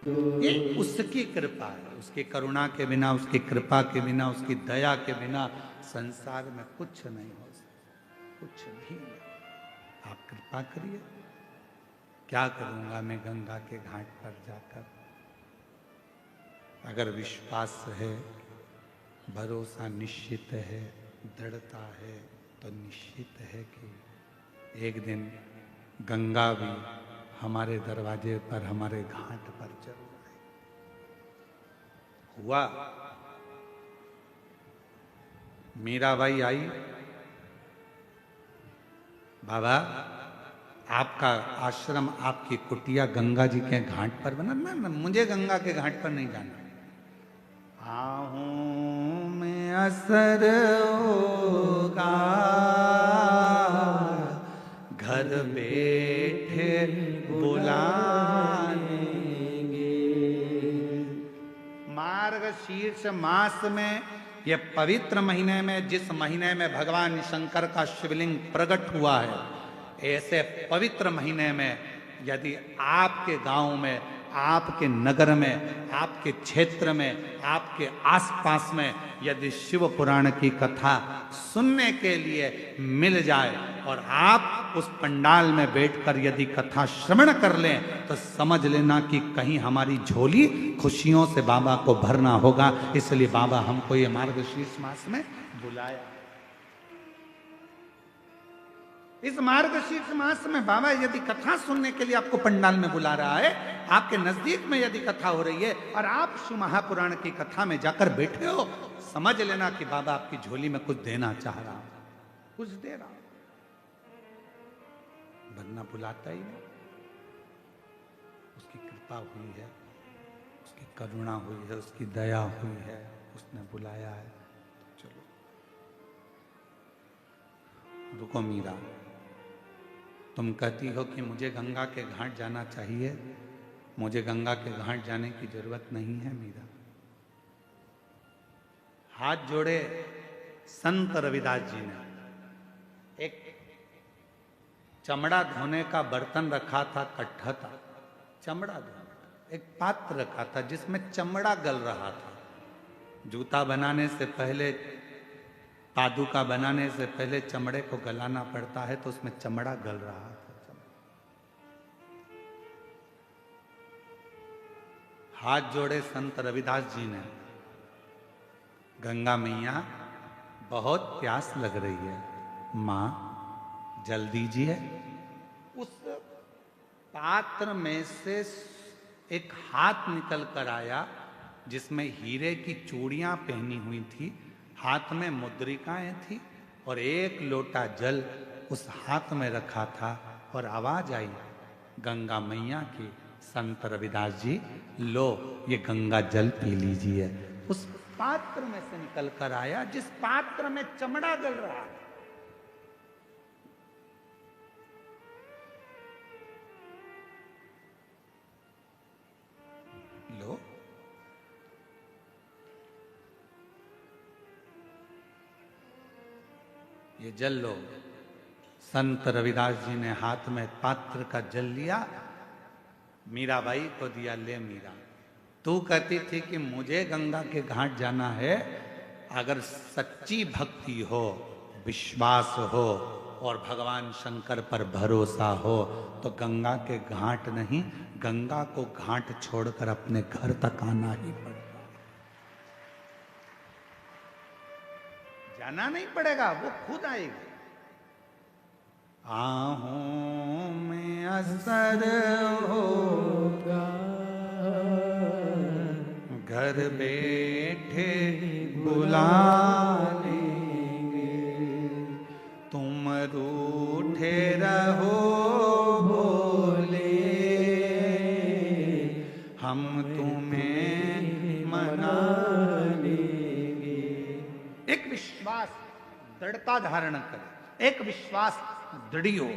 ये उसकी कृपा है। उसकी करुणा के बिना, उसकी कृपा के बिना, उसकी दया के बिना संसार में कुछ नहीं हो सकता, कुछ भी नहीं। आप कृपा करिए। क्या करूंगा मैं गंगा के घाट पर जाकर? अगर विश्वास है, भरोसा निश्चित है, दृढ़ता है, तो निश्चित है कि एक दिन गंगा भी हमारे दरवाजे पर, हमारे घाट पर जरूर आए। हुआ। मीराबाई आई, बाबा आपका आश्रम, आपकी कुटिया गंगा जी के घाट पर बना। ना, मुझे गंगा के घाट पर नहीं जाना। आहूं में असर होगा, घर बैठे बुलाएंगे। मार्गशीर्ष मास में, ये पवित्र महीने में, जिस महीने में भगवान शंकर का शिवलिंग प्रकट हुआ है, ऐसे पवित्र महीने में यदि आपके गांव में, आपके नगर में, आपके क्षेत्र में, आपके आसपास में यदि शिव पुराण की कथा सुनने के लिए मिल जाए और आप उस पंडाल में बैठकर यदि कथा श्रवण कर लें, तो समझ लेना कि कहीं हमारी झोली खुशियों से बाबा को भरना होगा। इसलिए बाबा हमको ये मार्गशीर्ष मास में बुलाया। इस मार्गशीर्ष मास में बाबा यदि कथा सुनने के लिए आपको पंडाल में बुला रहा है, आपके नजदीक में यदि कथा हो रही है और आप शिव महापुराण की कथा में जाकर बैठे हो, समझ लेना कि बाबा आपकी झोली में कुछ देना चाह रहा हूं, कुछ दे रहा हूं। वरना बुलाता ही नहीं। उसकी कृपा हुई है, उसकी करुणा हुई है, उसकी दया हुई है, उसने बुलाया है। चलो रुको मीरा, तुम कहती हो कि मुझे गंगा के घाट जाना चाहिए। मुझे गंगा के घाट जाने की जरूरत नहीं है मीरा। हाथ जोड़े संत रविदास जी ने। एक चमड़ा धोने का बर्तन रखा था, कट्ठा था, चमड़ा धोने, एक पात्र रखा था जिसमें चमड़ा गल रहा था। जूता बनाने से पहले, पादुका बनाने से पहले चमड़े को गलाना पड़ता है, तो उसमें चमड़ा गल रहा था। हाथ जोड़े संत रविदास जी ने, गंगा मैया बहुत प्यास लग रही है, मां जल दीजिए। उस पात्र में से एक हाथ निकल कर आया जिसमें हीरे की चूड़ियां पहनी हुई थी, हाथ में मुद्रिकाएं थी और एक लोटा जल उस हाथ में रखा था। और आवाज आई गंगा मैया की, संत रविदास जी लो ये गंगा जल पी लीजिए। उस पात्र में से निकल कर आया जिस पात्र में चमड़ा गल रहा है। लो, ये जल लो। संत रविदास जी ने हाथ में पात्र का जल लिया, मीराबाई को दिया, ले मीरा, तू कहती थी कि मुझे गंगा के घाट जाना है। अगर सच्ची भक्ति हो, विश्वास हो और भगवान शंकर पर भरोसा हो, तो गंगा के घाट नहीं, गंगा को घाट छोड़कर अपने घर तक आना ही पड़ेगा। जाना नहीं पड़ेगा, वो खुद आएगी। आहूं में असर होगा, घर बैठे बुला लेंगे। तुम रूठे रहो भोले, हम तुम्हें मना लेंगे। एक विश्वास दृढ़ता धारण करें, एक विश्वास दृढ़ हो,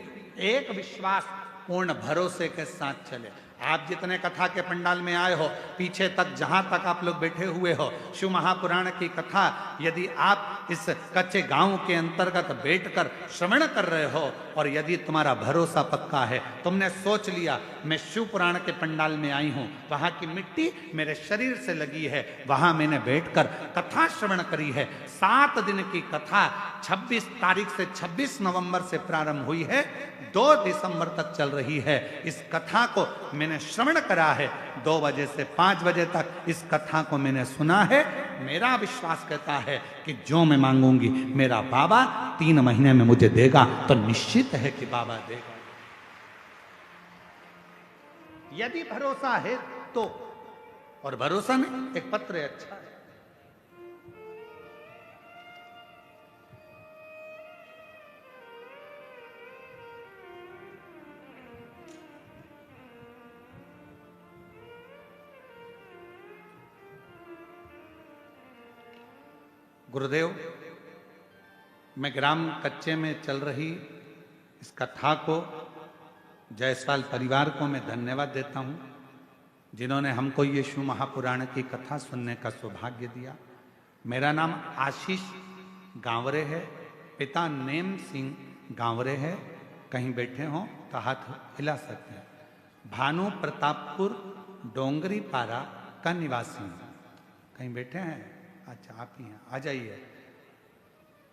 एक विश्वास पूर्ण भरोसे के साथ चले। आप जितने कथा के पंडाल में आए हो, पीछे तक, जहां तक आप लोग बैठे हुए हो, शिव महापुराण की कथा यदि आप इस कच्चे गांव के अंतर्गत बैठकर श्रवण कर रहे हो और यदि तुम्हारा भरोसा पक्का है, तुमने सोच लिया मैं शिव पुराण के पंडाल में आई हूं, वहां की मिट्टी मेरे शरीर से लगी है, वहां मैंने बैठकर कथा श्रवण करी है। 7 दिन की कथा 26 तारीख से 26 नवंबर से प्रारंभ हुई है, 2 दिसंबर तक चल रही है। इस कथा को मैंने श्रवण करा है, 2 बजे से 5 बजे तक इस कथा को मैंने सुना है। मेरा विश्वास कहता है कि जो मैं मांगूंगी मेरा बाबा 3 महीने में मुझे देगा, तो निश्चित है कि बाबा देगा। यदि भरोसा है तो, और भरोसा में एक पत्र अच्छा है। गुरुदेव, मैं ग्राम कच्चे में चल रही इस कथा को, जायसवाल परिवार को मैं धन्यवाद देता हूं, जिन्होंने हमको ये शिव महापुराण की कथा सुनने का सौभाग्य दिया। मेरा नाम आशीष गांवरे है, पिता नेम सिंह गांवरे है। कहीं बैठे हों तो हाथ हिला सकते हैं। भानु प्रतापपुर डोंगरी पारा का निवासी हूं। कहीं बैठे हैं? अच्छा, आप ही हैं, आ जाइए,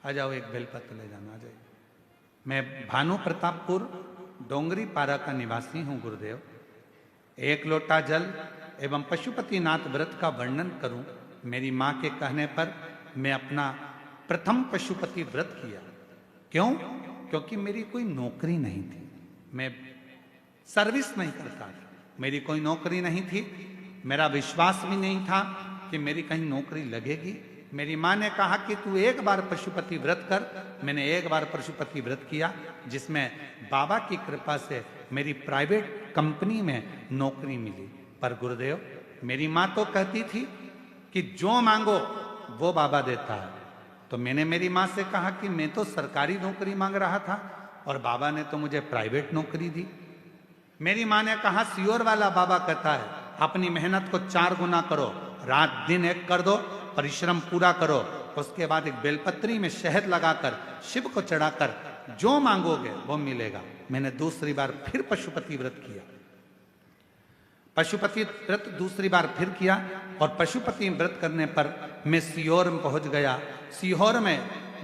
आ जाओ, एक बेलपत्र ले जाना, आ जाइए। मैं भानु प्रतापपुर डोंगरी पारा का निवासी हूं गुरुदेव। 1 लोटा जल एवं पशुपतिनाथ व्रत का वर्णन करूं, मेरी मां के कहने पर मैं अपना प्रथम पशुपति व्रत किया। क्यों? क्योंकि मेरी कोई नौकरी नहीं थी, मैं सर्विस नहीं करता था, मेरी कोई नौकरी नहीं थी, मेरा विश्वास भी नहीं था कि मेरी कहीं नौकरी लगेगी। मेरी माँ ने कहा कि तू एक बार पशुपति व्रत कर। मैंने एक बार पशुपति व्रत किया, जिसमें बाबा की कृपा से मेरी प्राइवेट कंपनी में नौकरी मिली। पर गुरुदेव, मेरी माँ तो कहती थी कि जो मांगो वो बाबा देता है। तो मैंने मेरी माँ से कहा कि मैं तो सरकारी नौकरी मांग रहा था और बाबा ने तो मुझे प्राइवेट नौकरी दी। मेरी माँ ने कहा सियोर वाला बाबा कहता है अपनी मेहनत को 4 गुना करो, रात दिन एक कर दो, परिश्रम पूरा करो, उसके बाद एक बेलपत्री में शहद लगाकर शिव को चढ़ाकर जो मांगोगे वो मिलेगा। मैंने दूसरी बार फिर पशुपति व्रत किया। पशुपति व्रत दूसरी बार फिर किया और पशुपति व्रत करने पर मैं सीहोर में पहुंच गया। सीहोर में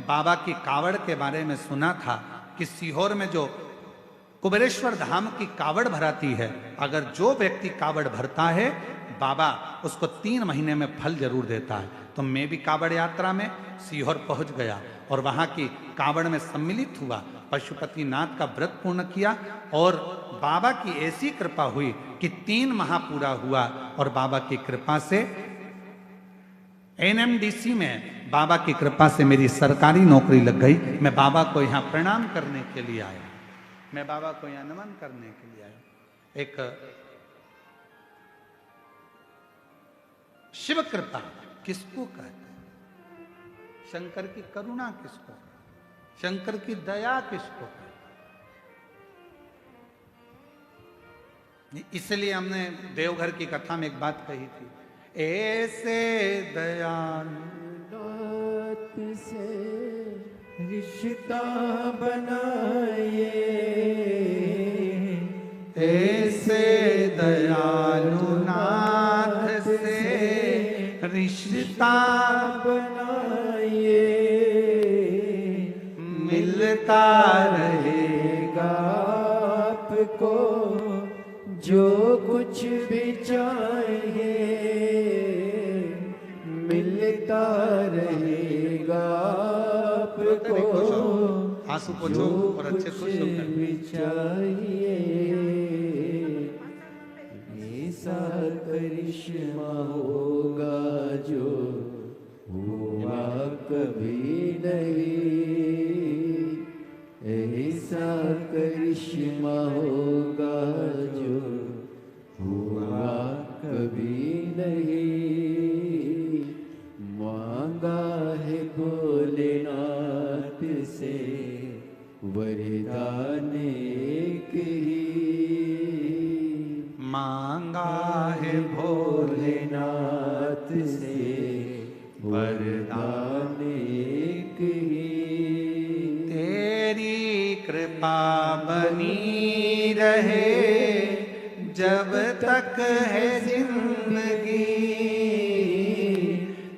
बाबा की कावड़ के बारे में सुना था कि सीहोर में जो कुबेरेश्वर धाम की कावड़ भराती है, अगर जो व्यक्ति कावड़ भरता है बाबा उसको 3 महीने में फल जरूर देता है। तो मैं भी कावड़ यात्रा में सीहोर पहुंच गया और वहां की कावड़ में सम्मिलित हुआ, पशुपतिनाथ का व्रत पूर्ण किया और बाबा की ऐसी कृपा हुई कि 3 माह पूरा हुआ और बाबा की कृपा से NMDC में बाबा की कृपा से मेरी सरकारी नौकरी लग गई। मैं बाबा को यहाँ प्रणाम करने के लिए आया, मैं बाबा को यहाँ नमन करने के लिए आया। एक शिव कृपा किसको कहते हैं? शंकर की करुणा किसको कहते? शंकर की दया किसको कहते? इसलिए हमने देवघर की कथा में एक बात कही थी, ऐसे दयालु से रिश्ता बनाए, ऐसे दयालु नाथ से रिश्ता बनाए, मिलता रहेगा आपको जो कुछ भी चाहिए, मिलता रहेगा आपको आंसू पोछो और अच्छे खुश होकर भी चाहिए। ऐसा करिश्मा होगा जो हुआ कभी नहीं, ऐसा करिश्मा होगा जो हुआ कभी नहीं। मांगा है भोलेनाथ से वरदान एक ही, मांगा है भोले भोलेनाथ से वरदान एक ही। तेरी कृपा बनी रहे जब तक है जिंदगी,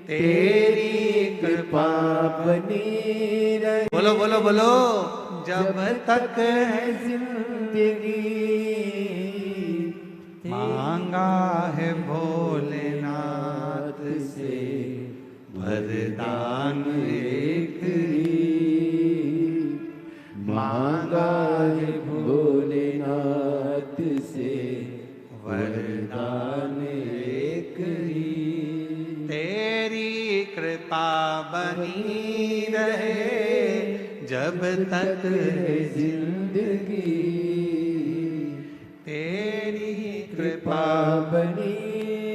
तेरी कृपा बनी रहे, बोलो बोलो बोलो, जब तक है जिंदगी। मांगा है भोलेनाथ से वरदान एक ही, मांगा है भोलेनाथ से वरदान एक ही। तेरी कृपा बनी रहे जब तक है जिंदगी, तेरी कृपा बनी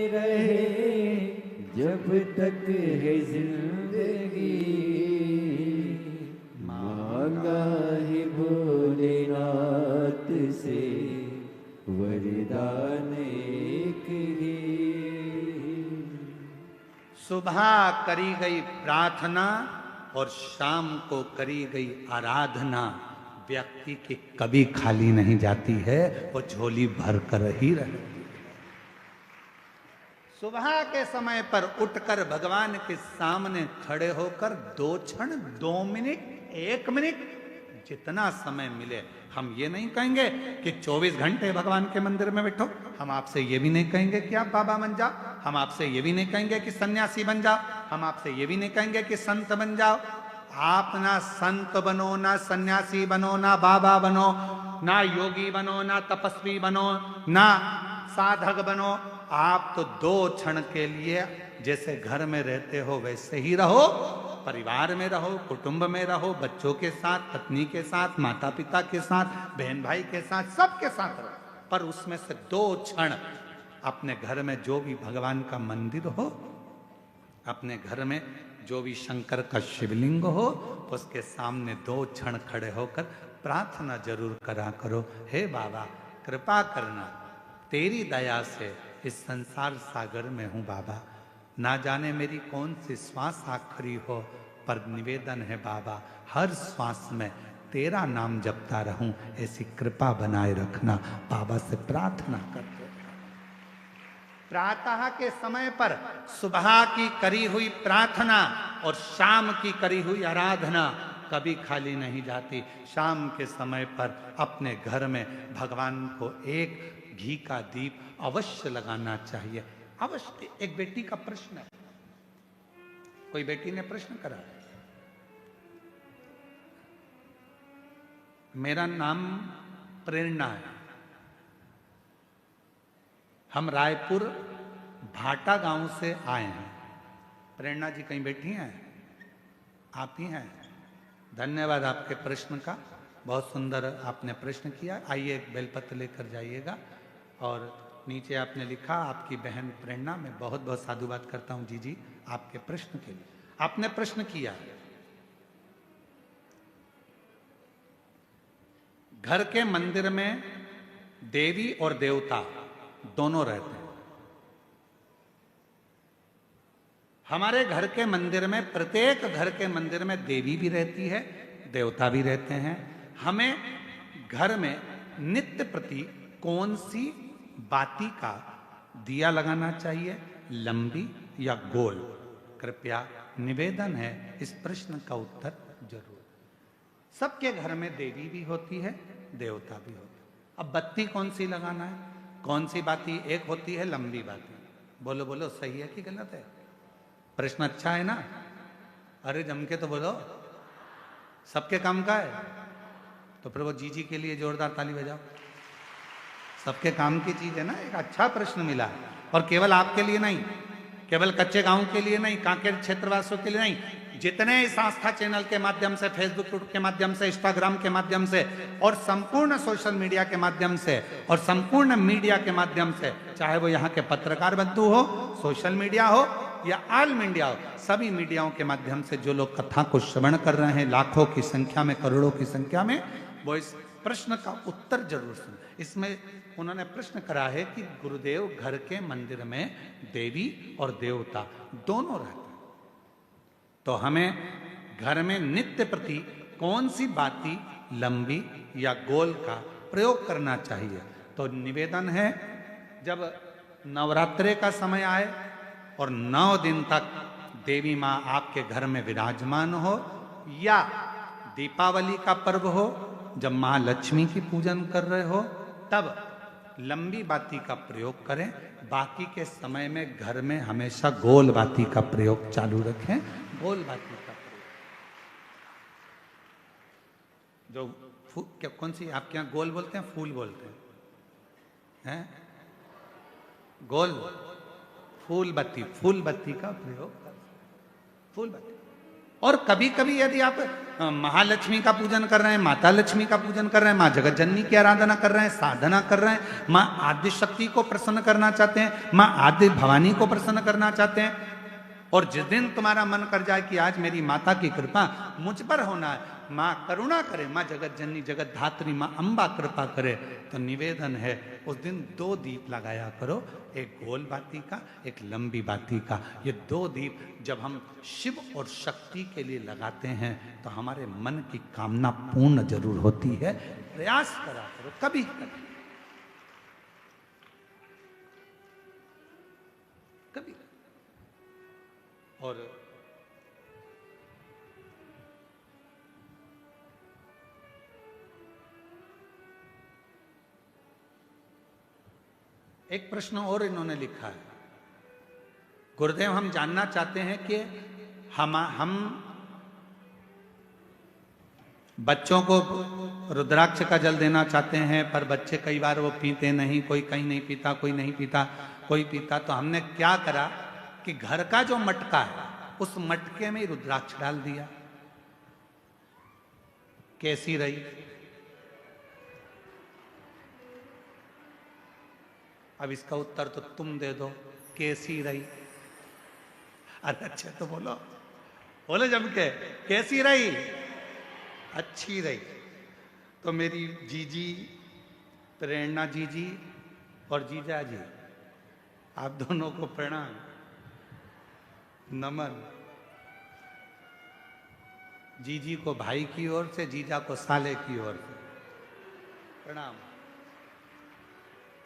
रहे जब तक है जिंदगी। मांगा है भोलेनाथ से वरदान एक ही। सुबह करी गई प्रार्थना और शाम को करी गई आराधना व्यक्ति की कभी खाली नहीं जाती है, वो झोली भर कर ही रहती है। सुबह के समय पर उठकर भगवान के सामने खड़े होकर 2 क्षण, 2 मिनट, 1 मिनट, जितना समय मिले, हम ये नहीं कहेंगे कि 24 घंटे भगवान के मंदिर में बैठो, हम आपसे ये भी नहीं कहेंगे कि आप बाबा बन जाओ, हम आपसे ये भी नहीं कहेंगे कि सन्यासी बन जाओ, हम आपसे ये भी नहीं कहेंगे कि संत बन जाओ। आप ना संत बनो, ना सन्यासी बनो, ना बाबा बनो, ना योगी बनो, ना तपस्वी बनो, ना साधक बनो, आप तो 2 क्षण के लिए जैसे घर में रहते हो वैसे ही रहो, परिवार में रहो, कुटुंब में रहो, बच्चों के साथ, पत्नी के साथ, माता पिता के साथ, बहन भाई के साथ, सबके साथ रहो, पर उसमें से 2 क्षण अपने घर में जो भी भगवान का मंदिर हो, अपने घर में जो भी शंकर का शिवलिंग हो, उसके सामने 2 क्षण खड़े होकर प्रार्थना जरूर करा करो। हे बाबा कृपा करना, तेरी दया से इस संसार सागर में हूँ बाबा, ना जाने मेरी कौन सी श्वास आखिरी हो, पर निवेदन है बाबा हर श्वास में तेरा नाम जपता रहूं, ऐसी कृपा बनाए रखना। बाबा से प्रार्थना करते प्रातः के समय पर सुबह की करी हुई प्रार्थना और शाम की करी हुई आराधना कभी खाली नहीं जाती। शाम के समय पर अपने घर में भगवान को एक घी का दीप अवश्य लगाना चाहिए, अवश्य। एक बेटी का प्रश्न है, कोई बेटी ने प्रश्न करा, मेरा नाम प्रेरणा है, हम रायपुर भाटा गांव से आए हैं। प्रेरणा जी कहीं बैठी हैं? आप ही हैं? धन्यवाद आपके प्रश्न का, बहुत सुंदर आपने प्रश्न किया। आइए एक बेलपत्र लेकर जाइएगा। और नीचे आपने लिखा, आपकी बहन प्रेरणा, मैं बहुत बहुत साधुवाद करता हूं जी आपके प्रश्न के लिए। आपने प्रश्न किया, घर के मंदिर में देवी और देवता दोनों रहते हैं। हमारे घर के मंदिर में, प्रत्येक घर के मंदिर में देवी भी रहती है, देवता भी रहते हैं। हमें घर में नित्य प्रति कौन सी बाती का दिया लगाना चाहिए, लंबी या गोल? कृपया निवेदन है इस प्रश्न का उत्तर जरूर। सबके घर में देवी भी होती है, देवता भी होता है। अब बत्ती कौन सी लगाना है, कौन सी बाती? एक होती है लंबी बाती। बोलो बोलो, सही है कि गलत है? प्रश्न अच्छा है ना? अरे जम के तो बोलो, सबके काम का है तो फिर वो जी के लिए जोरदार ताली बजाओ। सबके काम की चीज है ना, एक अच्छा प्रश्न मिला। और केवल आपके लिए नहीं, केवल कच्चे गांव के लिए नहीं, कांकेर क्षेत्रवासियों के लिए नहीं, जितने इस आस्था चैनल के माध्यम से, फेसबुक के माध्यम से, इंस्टाग्राम के माध्यम से और संपूर्ण सोशल मीडिया के माध्यम से और संपूर्ण मीडिया के माध्यम से, चाहे वो यहाँ के पत्रकार बंधु हो, सोशल मीडिया हो या ऑल मीडिया हो, सभी मीडियाओं के माध्यम से जो लोग कथा को श्रवण कर रहे हैं, लाखों की संख्या में, करोड़ों की संख्या में, वो इस प्रश्न का उत्तर जरूर सुन। इसमें उन्होंने प्रश्न करा है कि गुरुदेव घर के मंदिर में देवी और देवता दोनों रहते हैं, तो हमें घर में नित्य प्रति कौन सी बाती लंबी या गोल का प्रयोग करना चाहिए। तो निवेदन है, जब नवरात्रे का समय आए और 9 दिन तक देवी माँ आपके घर में विराजमान हो, या दीपावली का पर्व हो जब महालक्ष्मी की पूजन कर रहे हो, तब लंबी बाती का प्रयोग करें। बाकी के समय में घर में हमेशा गोल बाती का प्रयोग चालू रखें। गोल बाती का प्रयोग जो क्या कौन सी आपके यहाँ गोल बोलते हैं, फूल बोलते हैं? गोल फूल बत्ती का प्रयोग करें, फूल बत्ती। और कभी कभी यदि आप महालक्ष्मी का पूजन कर रहे हैं, माता लक्ष्मी का पूजन कर रहे हैं, माँ जगत जननी की आराधना कर रहे हैं, साधना कर रहे हैं, माँ आदि शक्ति को प्रसन्न करना चाहते हैं, माँ आदि भवानी को प्रसन्न करना चाहते हैं, और जिस दिन तुम्हारा मन कर जाए कि आज मेरी माता की कृपा मुझ पर होना है, माँ करुणा करे, माँ जगत जननी जगत धात्री माँ अम्बा कृपा करे, तो निवेदन है उस दिन 2 दीप लगाया करो, एक गोल बाती का, एक लंबी बाती का। ये 2 दीप जब हम शिव और शक्ति के लिए लगाते हैं तो हमारे मन की कामना पूर्ण जरूर होती है। प्रयास करा करो कभी कभी, कभी। और एक प्रश्न और इन्होंने लिखा है, गुरुदेव हम जानना चाहते हैं कि हम बच्चों को रुद्राक्ष का जल देना चाहते हैं, पर बच्चे कई बार वो पीते नहीं, कोई कहीं नहीं पीता, कोई नहीं पीता, कोई पीता, तो हमने क्या करा कि घर का जो मटका है उस मटके में रुद्राक्ष डाल दिया। कैसी रही? अब इसका उत्तर तो तुम दे दो, कैसी रही? अरे अच्छे तो बोलो, बोलो जम के, कैसी रही? अच्छी रही। तो मेरी जीजी प्रेरणा जीजी और जीजा जी, आप दोनों को प्रणाम, नमन। जीजी को भाई की ओर से, जीजा को साले की ओर से प्रणाम।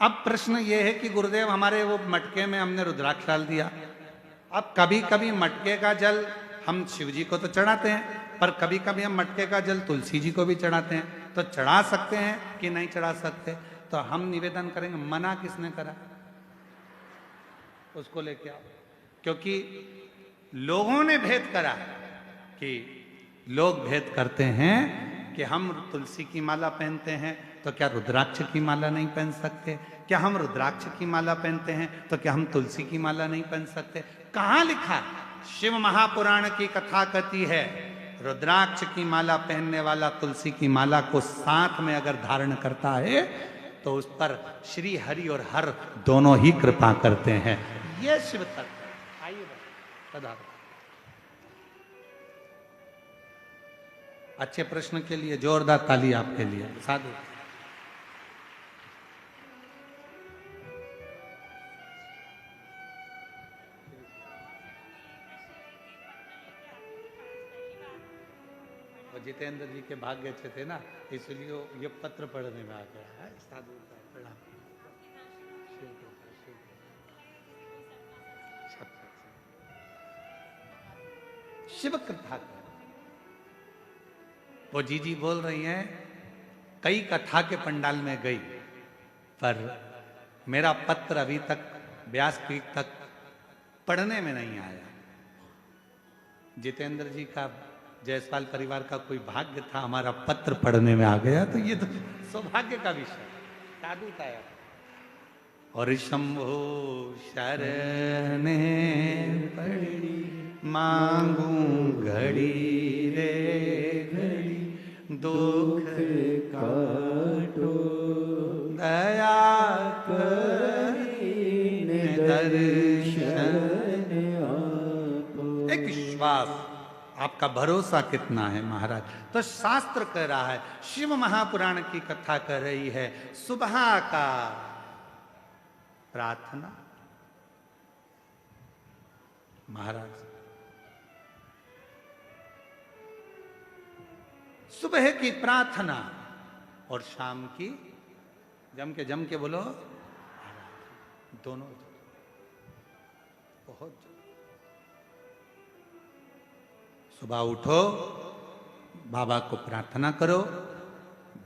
अब प्रश्न ये है कि गुरुदेव हमारे वो मटके में हमने रुद्राक्ष डाल दिया। अब कभी कभी मटके का जल हम शिव जी को तो चढ़ाते हैं, पर कभी कभी हम मटके का जल तुलसी जी को भी चढ़ाते हैं, तो चढ़ा सकते हैं कि नहीं चढ़ा सकते? तो हम निवेदन करेंगे, मना किसने करा? उसको लेके आओ। क्योंकि लोगों ने भेद करा कि लोग भेद करते हैं कि हम तुलसी की माला पहनते हैं तो क्या रुद्राक्ष की माला नहीं पहन सकते? क्या हम रुद्राक्ष की माला पहनते हैं तो क्या हम तुलसी की माला नहीं पहन सकते? कहाँ लिखा? शिव महापुराण की कथा कहती है, रुद्राक्ष की माला पहनने वाला तुलसी की माला को साथ में अगर धारण करता है तो उस पर श्री हरि और हर दोनों ही कृपा करते हैं। ये शिव तत्व है। आइए पधारो। अच्छे प्रश्न के लिए जोरदार ताली आपके लिए। साधु। जितेंद्र जी के भाग्य अच्छे थे ना, इसलिए ये पत्र पढ़ने में आ गया है। साधु प्रणाम। शिव कथा वो जीजी बोल रही हैं, कई कथा के पंडाल में गई, पर मेरा पत्र अभी तक व्यासपीठ तक पढ़ने में नहीं आया। जितेंद्र जी का, जायसवाल परिवार का कोई भाग्य था, हमारा पत्र पढ़ने में आ गया, तो ये तो सौभाग्य का विषय। साधु का है। और शंभो शरणे पड़ी मांगू घड़ी रे घड़ी, दुख काटो दया करीने दर्शन आपो। एक श्वास आपका भरोसा कितना है महाराज। तो शास्त्र कह रहा है, शिव महापुराण की कथा कह रही है, सुबह का प्रार्थना। महाराज सुबह की प्रार्थना और शाम की जम के बोलो दोनों बहुत। सुबह उठो, बाबा को प्रार्थना करो,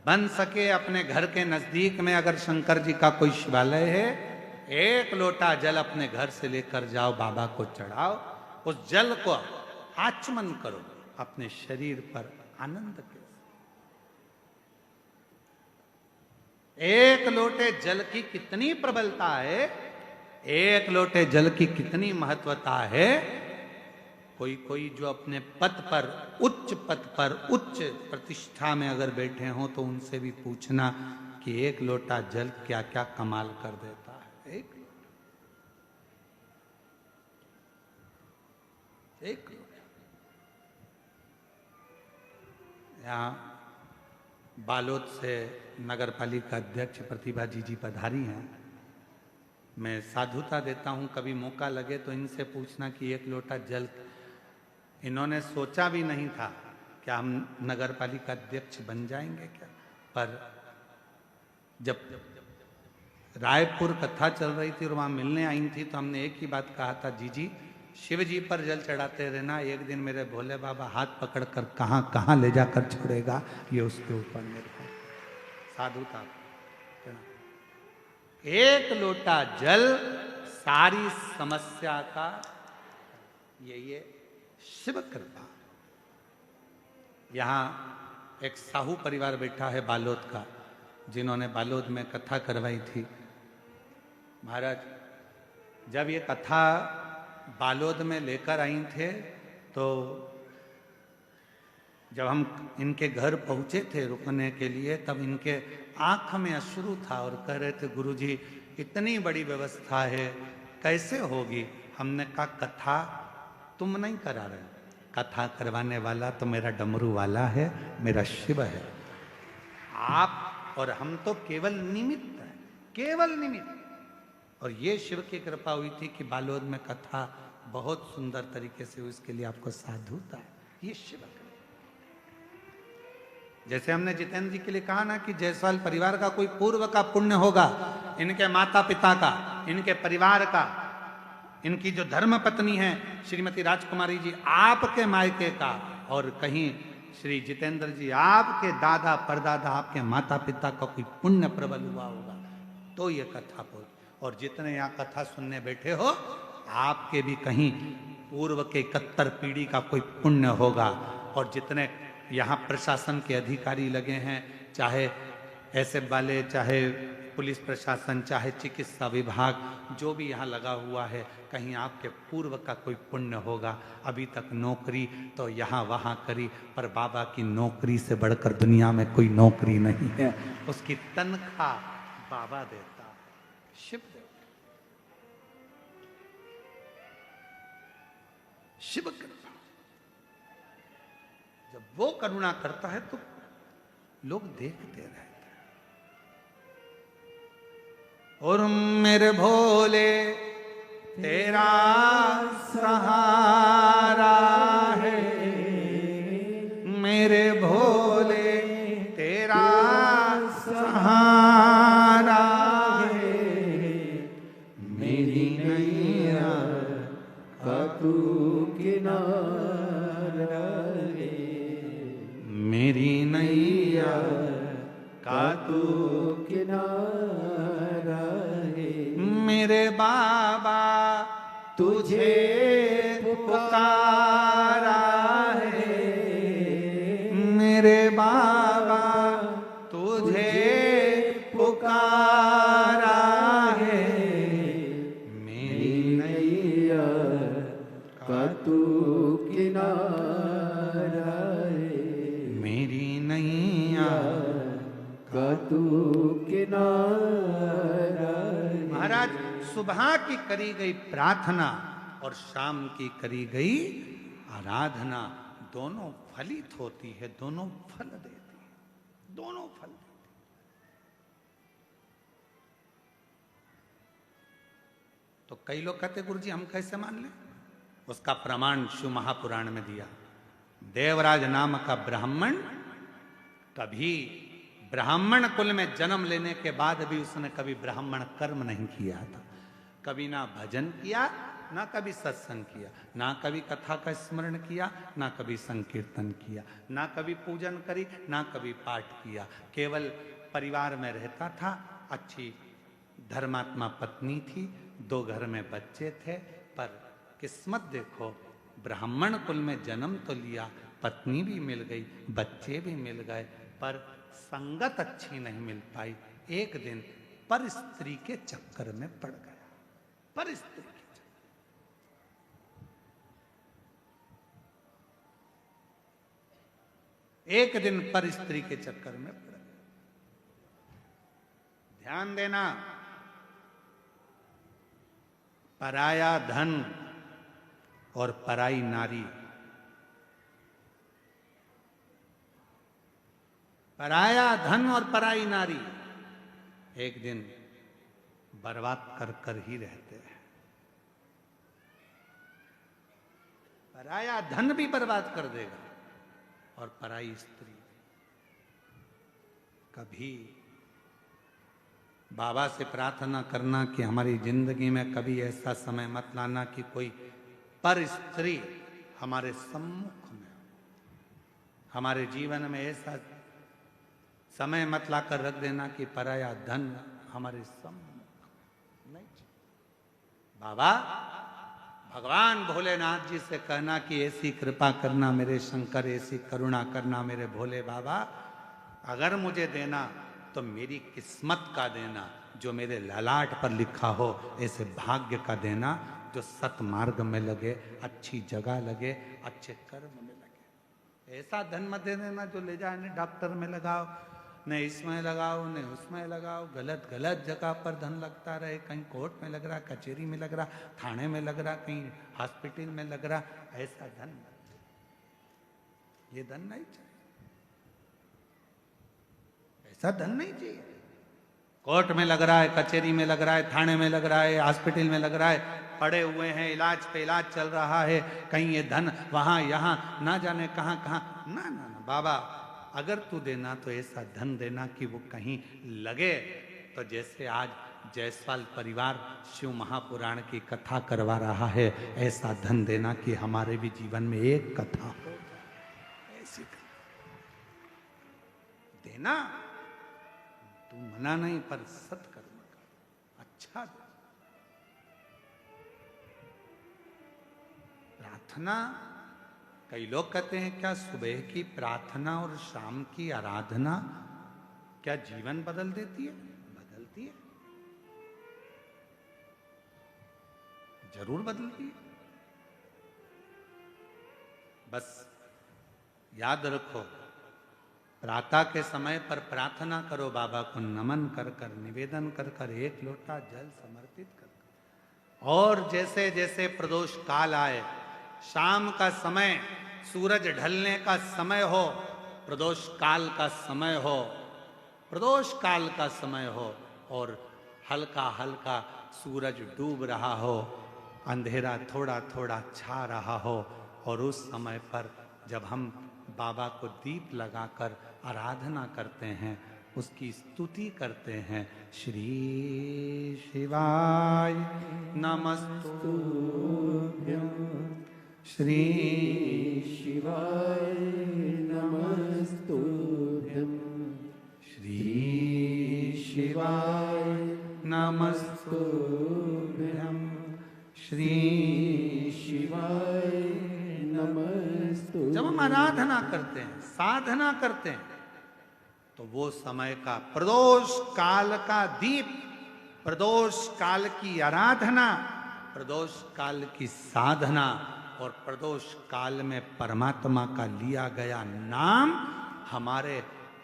बन सके अपने घर के नजदीक में अगर शंकर जी का कोई शिवालय है, एक लोटा जल अपने घर से लेकर जाओ, बाबा को चढ़ाओ, उस जल को आचमन करो अपने शरीर पर आनंद के। एक लोटे जल की कितनी प्रबलता है, एक लोटे जल की कितनी महत्वता है। कोई जो अपने पद पर, उच्च पद पर, उच्च प्रतिष्ठा में अगर बैठे हो तो उनसे भी पूछना कि एक लोटा जल क्या क्या कमाल कर देता है। एक लोटा। यहाँ बालोद से नगर पालिका अध्यक्ष प्रतिभा जी पधारी हैं। मैं साधुता देता हूँ, कभी मौका लगे तो इनसे पूछना कि एक लोटा जल, इन्होंने सोचा भी नहीं था कि हम नगर पालिका अध्यक्ष बन जाएंगे क्या। पर जब रायपुर कथा चल रही थी और वहाँ मिलने आई थी तो हमने एक ही बात कहा था, जी शिव जी पर जल चढ़ाते रहना, एक दिन मेरे भोले बाबा हाथ पकड़कर कहाँ कहाँ ले जाकर छोड़ेगा ये उसके ऊपर निर्भर। साधुता। एक लोटा जल सारी समस्या का, ये शिव कृपा। यहां एक साहू परिवार बैठा है बालोद का, जिन्होंने बालोद में कथा करवाई थी। महाराज जब ये कथा बालोद में लेकर आई थे तो जब हम इनके घर पहुंचे थे रुकने के लिए, तब इनके आंख में अश्रु था और कह रहे थे, गुरुजी इतनी बड़ी व्यवस्था है कैसे होगी। हमने कहा कथा तुम नहीं करा रहे, कथा करवाने वाला तो मेरा डमरू वाला है, मेरा शिव है। आप और हम तो केवल निमित्त हैं, केवल निमित्त। और ये शिव की कृपा हुई थी कि बालोद में कथा बहुत सुंदर तरीके से हुई, इसके लिए आपको साधुता है। ये शिव कृपा। जैसे हमने जितेंद्र जी के लिए कहा ना कि जायसवाल परिवार का कोई पूर्व का पुण्य होगा, इनके माता पिता का, इनके परिवार का, इनकी जो धर्म पत्नी है श्रीमती राजकुमारी जी आपके मायके का, और कहीं श्री जितेंद्र जी आपके दादा परदादा आपके माता पिता का कोई पुण्य प्रबल हुआ होगा तो ये कथा बोल। और जितने यहाँ कथा सुनने बैठे हो आपके भी कहीं पूर्व के 71 पीढ़ी का कोई पुण्य होगा। और जितने यहाँ प्रशासन के अधिकारी लगे हैं, चाहे एसएफ वाले, चाहे पुलिस प्रशासन, चाहे चिकित्सा विभाग, जो भी यहाँ लगा हुआ है, कहीं आपके पूर्व का कोई पुण्य होगा। अभी तक नौकरी तो यहाँ वहाँ करी, पर बाबा की नौकरी से बढ़कर दुनिया में कोई नौकरी नहीं है। उसकी तनख्वाह बाबा देता है, शिव देता। शिव कृपा। जब वो करुणा करता है तो लोग देखते रहते हैं। और मेरे भोले तेरा सहारा है, मेरे भोले तेरा सहारा है, मेरी नैया का तू किनारा है, मेरी नैया का तू किनारा है। मेरे बाबा तुझे पुकारा है, मेरे बाबा तुझे पुकारा है, मेरी नैया का तू किनारा है, मेरी नैया का तू किनारा है। महाराज सुबह की करी गई प्रार्थना और शाम की करी गई आराधना दोनों फलित होती है, दोनों फल देती है, दोनों फल देती है। तो कई लोग कहते गुरुजी हम कैसे मान लें? उसका प्रमाण शिव महापुराण में दिया। देवराज नाम का ब्राह्मण कभी ब्राह्मण कुल में जन्म लेने के बाद भी उसने कभी ब्राह्मण कर्म नहीं किया था। कभी ना भजन किया, ना कभी सत्संग किया, ना कभी कथा का स्मरण किया, ना कभी संकीर्तन किया, ना कभी पूजन करी, ना कभी पाठ किया। केवल परिवार में रहता था, अच्छी धर्मात्मा पत्नी थी, 2 घर में बच्चे थे। पर किस्मत देखो, ब्राह्मण कुल में जन्म तो लिया, पत्नी भी मिल गई, बच्चे भी मिल गए, पर संगत अच्छी नहीं मिल पाई। एक दिन पर स्त्री के चक्कर में पड़ गया, पर स्त्री के चक्कर। एक दिन पर स्त्री के चक्कर में पड़ गया। ध्यान देना, पराया धन और पराई नारी, पराया धन और पराई नारी एक दिन बर्बाद कर कर ही रहते हैं। पराया धन भी बर्बाद कर देगा और पराई स्त्री। कभी बाबा से प्रार्थना करना कि हमारी जिंदगी में कभी ऐसा समय मत लाना कि कोई पर स्त्री हमारे सम्मुख में हो। हमारे जीवन में ऐसा समय मत लाकर रख देना कि पराया धन हमारे सम्मुख नहीं। बाबा भगवान भोलेनाथ जी से कहना कि ऐसी कृपा करना मेरे शंकर, ऐसी करुणा करना मेरे भोले बाबा, अगर मुझे देना तो मेरी किस्मत का देना, जो मेरे ललाट पर लिखा हो ऐसे भाग्य का देना, जो सतमार्ग में लगे, अच्छी जगह लगे, अच्छे कर्म में लगे। ऐसा धन मत दे देना जो ले जाए, न डॉक्टर में लगाओ, न इसमें लगाओ, न उसमें लगाओ, गलत गलत जगह पर धन लगता रहे। कहीं कोर्ट में लग रहा, कचहरी में लग रहा, थाने में लग रहा, कहीं हॉस्पिटल में लग रहा। ऐसा धन मत, ये धन नहीं चाहिए, ऐसा धन नहीं चाहिए। कोर्ट में लग रहा है, कचहरी में लग रहा है, थाने में लग रहा है, हॉस्पिटल में लग रहा है, पड़े हुए हैं, इलाज पे इलाज चल रहा है, कहीं ये धन वहां यहां ना जाने कहां कहां। ना ना ना बाबा, अगर तू देना तो ऐसा धन देना कि वो कहीं लगे। तो जैसे आज जायसवाल परिवार शिव महापुराण की कथा करवा रहा है, ऐसा धन देना कि हमारे भी जीवन में एक कथा हो, ऐसी देना। तू मना नहीं, पर सत्कर्म कर, अच्छा दे। प्रार्थना, कई लोग कहते हैं क्या सुबह की प्रार्थना और शाम की आराधना क्या जीवन बदल देती है? बदलती है, जरूर बदलती है। बस याद रखो, प्रातः के समय पर प्रार्थना करो, बाबा को नमन कर कर, निवेदन कर कर, एक लोटा जल समर्पित कर कर। और जैसे जैसे प्रदोष काल आए, शाम का समय, सूरज ढलने का समय हो, प्रदोष काल का समय हो, प्रदोष काल का समय हो, और हल्का हल्का सूरज डूब रहा हो, अंधेरा थोड़ा थोड़ा छा रहा हो, और उस समय पर जब हम बाबा को दीप लगाकर आराधना करते हैं, उसकी स्तुति करते हैं, श्री शिवाय नमस्तुभ्यं, श्री शिवाय नमस्तुभ्यं, श्री शिवाय नमस्तुभ्यं, श्री शिवाय नमस्तुभ्यं। जब हम आराधना करते हैं, साधना करते हैं, तो वो समय का प्रदोष काल का दीप, प्रदोष काल की आराधना, प्रदोष काल की साधना, और प्रदोष काल में परमात्मा का लिया गया नाम हमारे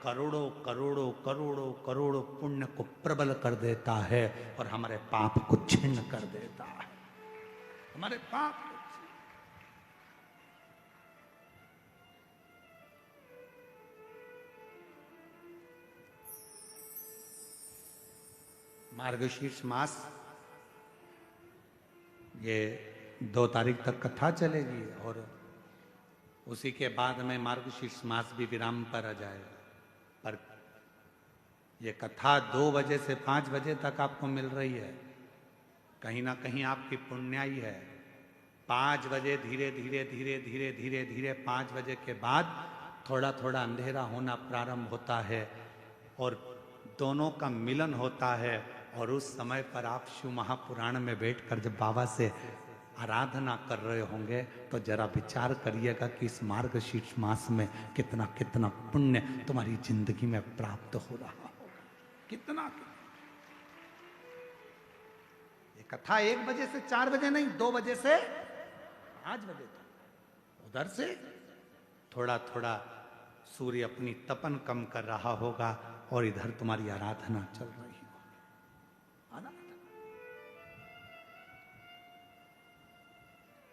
करोड़ों करोड़ों करोड़ों करोड़ों पुण्य को प्रबल कर देता है, और हमारे पाप को छिन्न कर देता है। हमारे पाप मार्गशीर्ष मास, ये 2 तारीख तक कथा चलेगी और उसी के बाद में मार्गशीर्ष मास भी विराम पर आ जाएगा। पर ये कथा 2 बजे से 5 बजे तक आपको मिल रही है, कहीं ना कहीं आपकी पुण्याई है। 5 बजे धीरे धीरे धीरे धीरे धीरे धीरे 5 बजे के बाद थोड़ा थोड़ा अंधेरा होना प्रारंभ होता है और दोनों का मिलन होता है। और उस समय पर आप शिव महापुराण में बैठकर जब बाबा से आराधना कर रहे होंगे तो जरा विचार करिएगा कि इस मार्गशीर्ष मास में कितना कितना पुण्य तुम्हारी जिंदगी में प्राप्त हो रहा होगा। कितना ये कथा 1 बजे से 4 बजे नहीं, 2 बजे से 5 बजे तक। उधर से थोड़ा थोड़ा सूर्य अपनी तपन कम कर रहा होगा और इधर तुम्हारी आराधना चल रही होगी।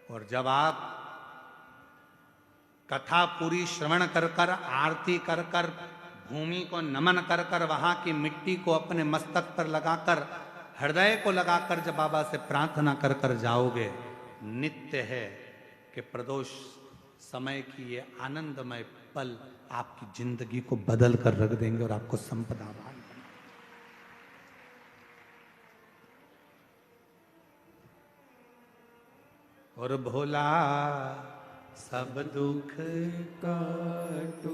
और जब आप कथा पूरी श्रवण कर कर, आरती कर कर, भूमि को नमन कर कर, वहां की मिट्टी को अपने मस्तक पर लगाकर, हृदय को लगाकर जब बाबा से प्रार्थना कर कर जाओगे, नित्य है कि प्रदोष समय की ये आनंदमय पल आपकी जिंदगी को बदल कर रख देंगे और आपको संपदावान। और भोला सब दुख काटो,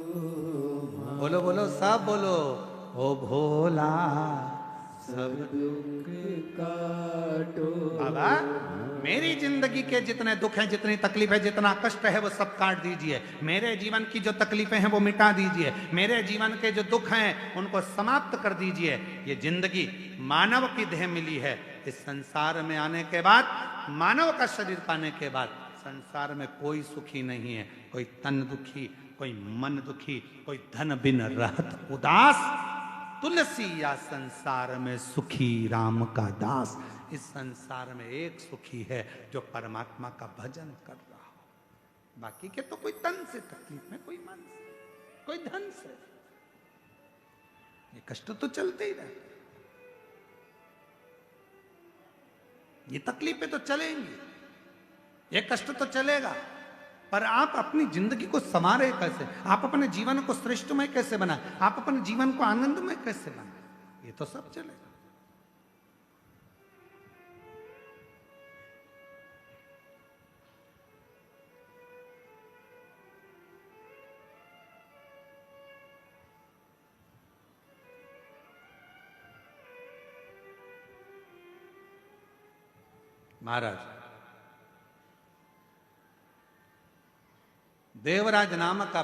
बोलो बोलो सब बोलो, ओ भोला सब दुख काटो। बाबा मेरी जिंदगी के जितने दुख हैं, जितनी तकलीफ है, जितना कष्ट है वो सब काट दीजिए। मेरे जीवन की जो तकलीफें हैं वो मिटा दीजिए। मेरे जीवन के जो दुख हैं उनको समाप्त कर दीजिए। ये जिंदगी मानव की देह मिली है। इस संसार में आने के बाद, मानव का शरीर पाने के बाद संसार में कोई सुखी नहीं है। कोई तन दुखी, कोई मन दुखी, कोई धन बिन रहत उदास। तुलसी या संसार में सुखी राम का दास। इस संसार में एक सुखी है जो परमात्मा का भजन कर रहा हो। बाकी के तो कोई तन से तकलीफ में, कोई मन से, कोई धन से। ये कष्ट तो चलते ही रहते, ये तकलीफें तो चलेंगी, ये कष्ट तो चलेगा। पर आप अपनी जिंदगी को संवारे कैसे, आप अपने जीवन को श्रेष्ठमय कैसे बनाए, आप अपने जीवन को आनंदमय कैसे बनाए, ये तो सब चलेगा। महाराज देवराज नाम का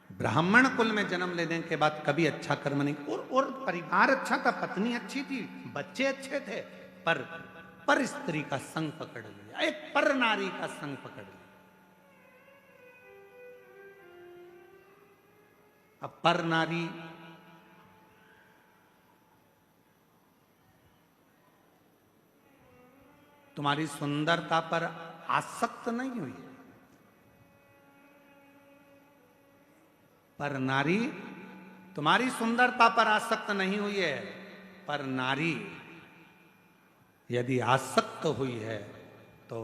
ब्राह्मण कुल में जन्म लेने के बाद कभी अच्छा कर्म नहीं, और परिवार अच्छा था, पत्नी अच्छी थी, बच्चे अच्छे थे, पर स्त्री का संग पकड़ लिया, एक पर नारी का संग पकड़ लिया। अब पर नारी तुम्हारी सुंदरता पर आसक्त नहीं हुई है। पर नारी तुम्हारी सुंदरता पर आसक्त नहीं हुई है। पर नारी यदि आसक्त हुई है तो